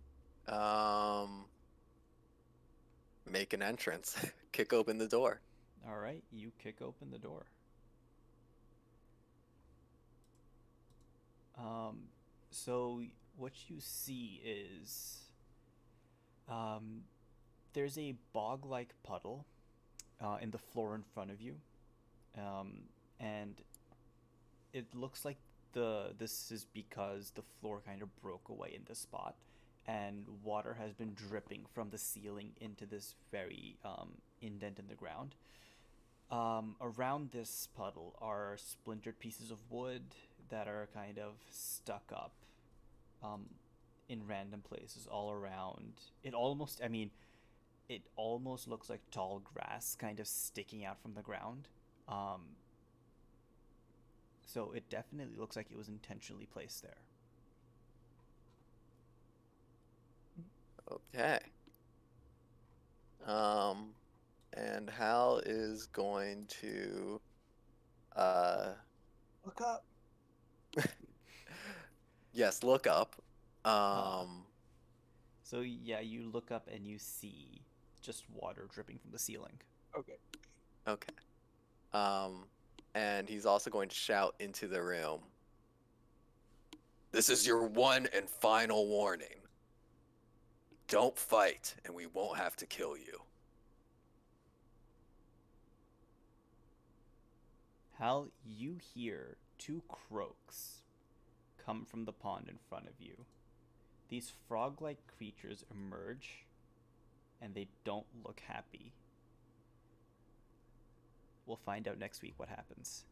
make an entrance. Kick open the door. Alright, you kick open the door. So what you see is there's a bog-like puddle in the floor in front of you, and it looks like this is because the floor kind of broke away in this spot, and water has been dripping from the ceiling into this very indent in the ground. Around this puddle are splintered pieces of wood that are kind of stuck up in random places all around. It almost looks like tall grass kind of sticking out from the ground. So it definitely looks like it was intentionally placed there. Okay. And Hal is going to Look up. yes, look up. So yeah, you look up and you see just water dripping from the ceiling. Okay. Okay. And he's also going to shout into the room. This is your one and final warning. Don't fight, and we won't have to kill you. Hal, you hear two croaks come from the pond in front of you. These frog-like creatures emerge, and they don't look happy. We'll find out next week what happens.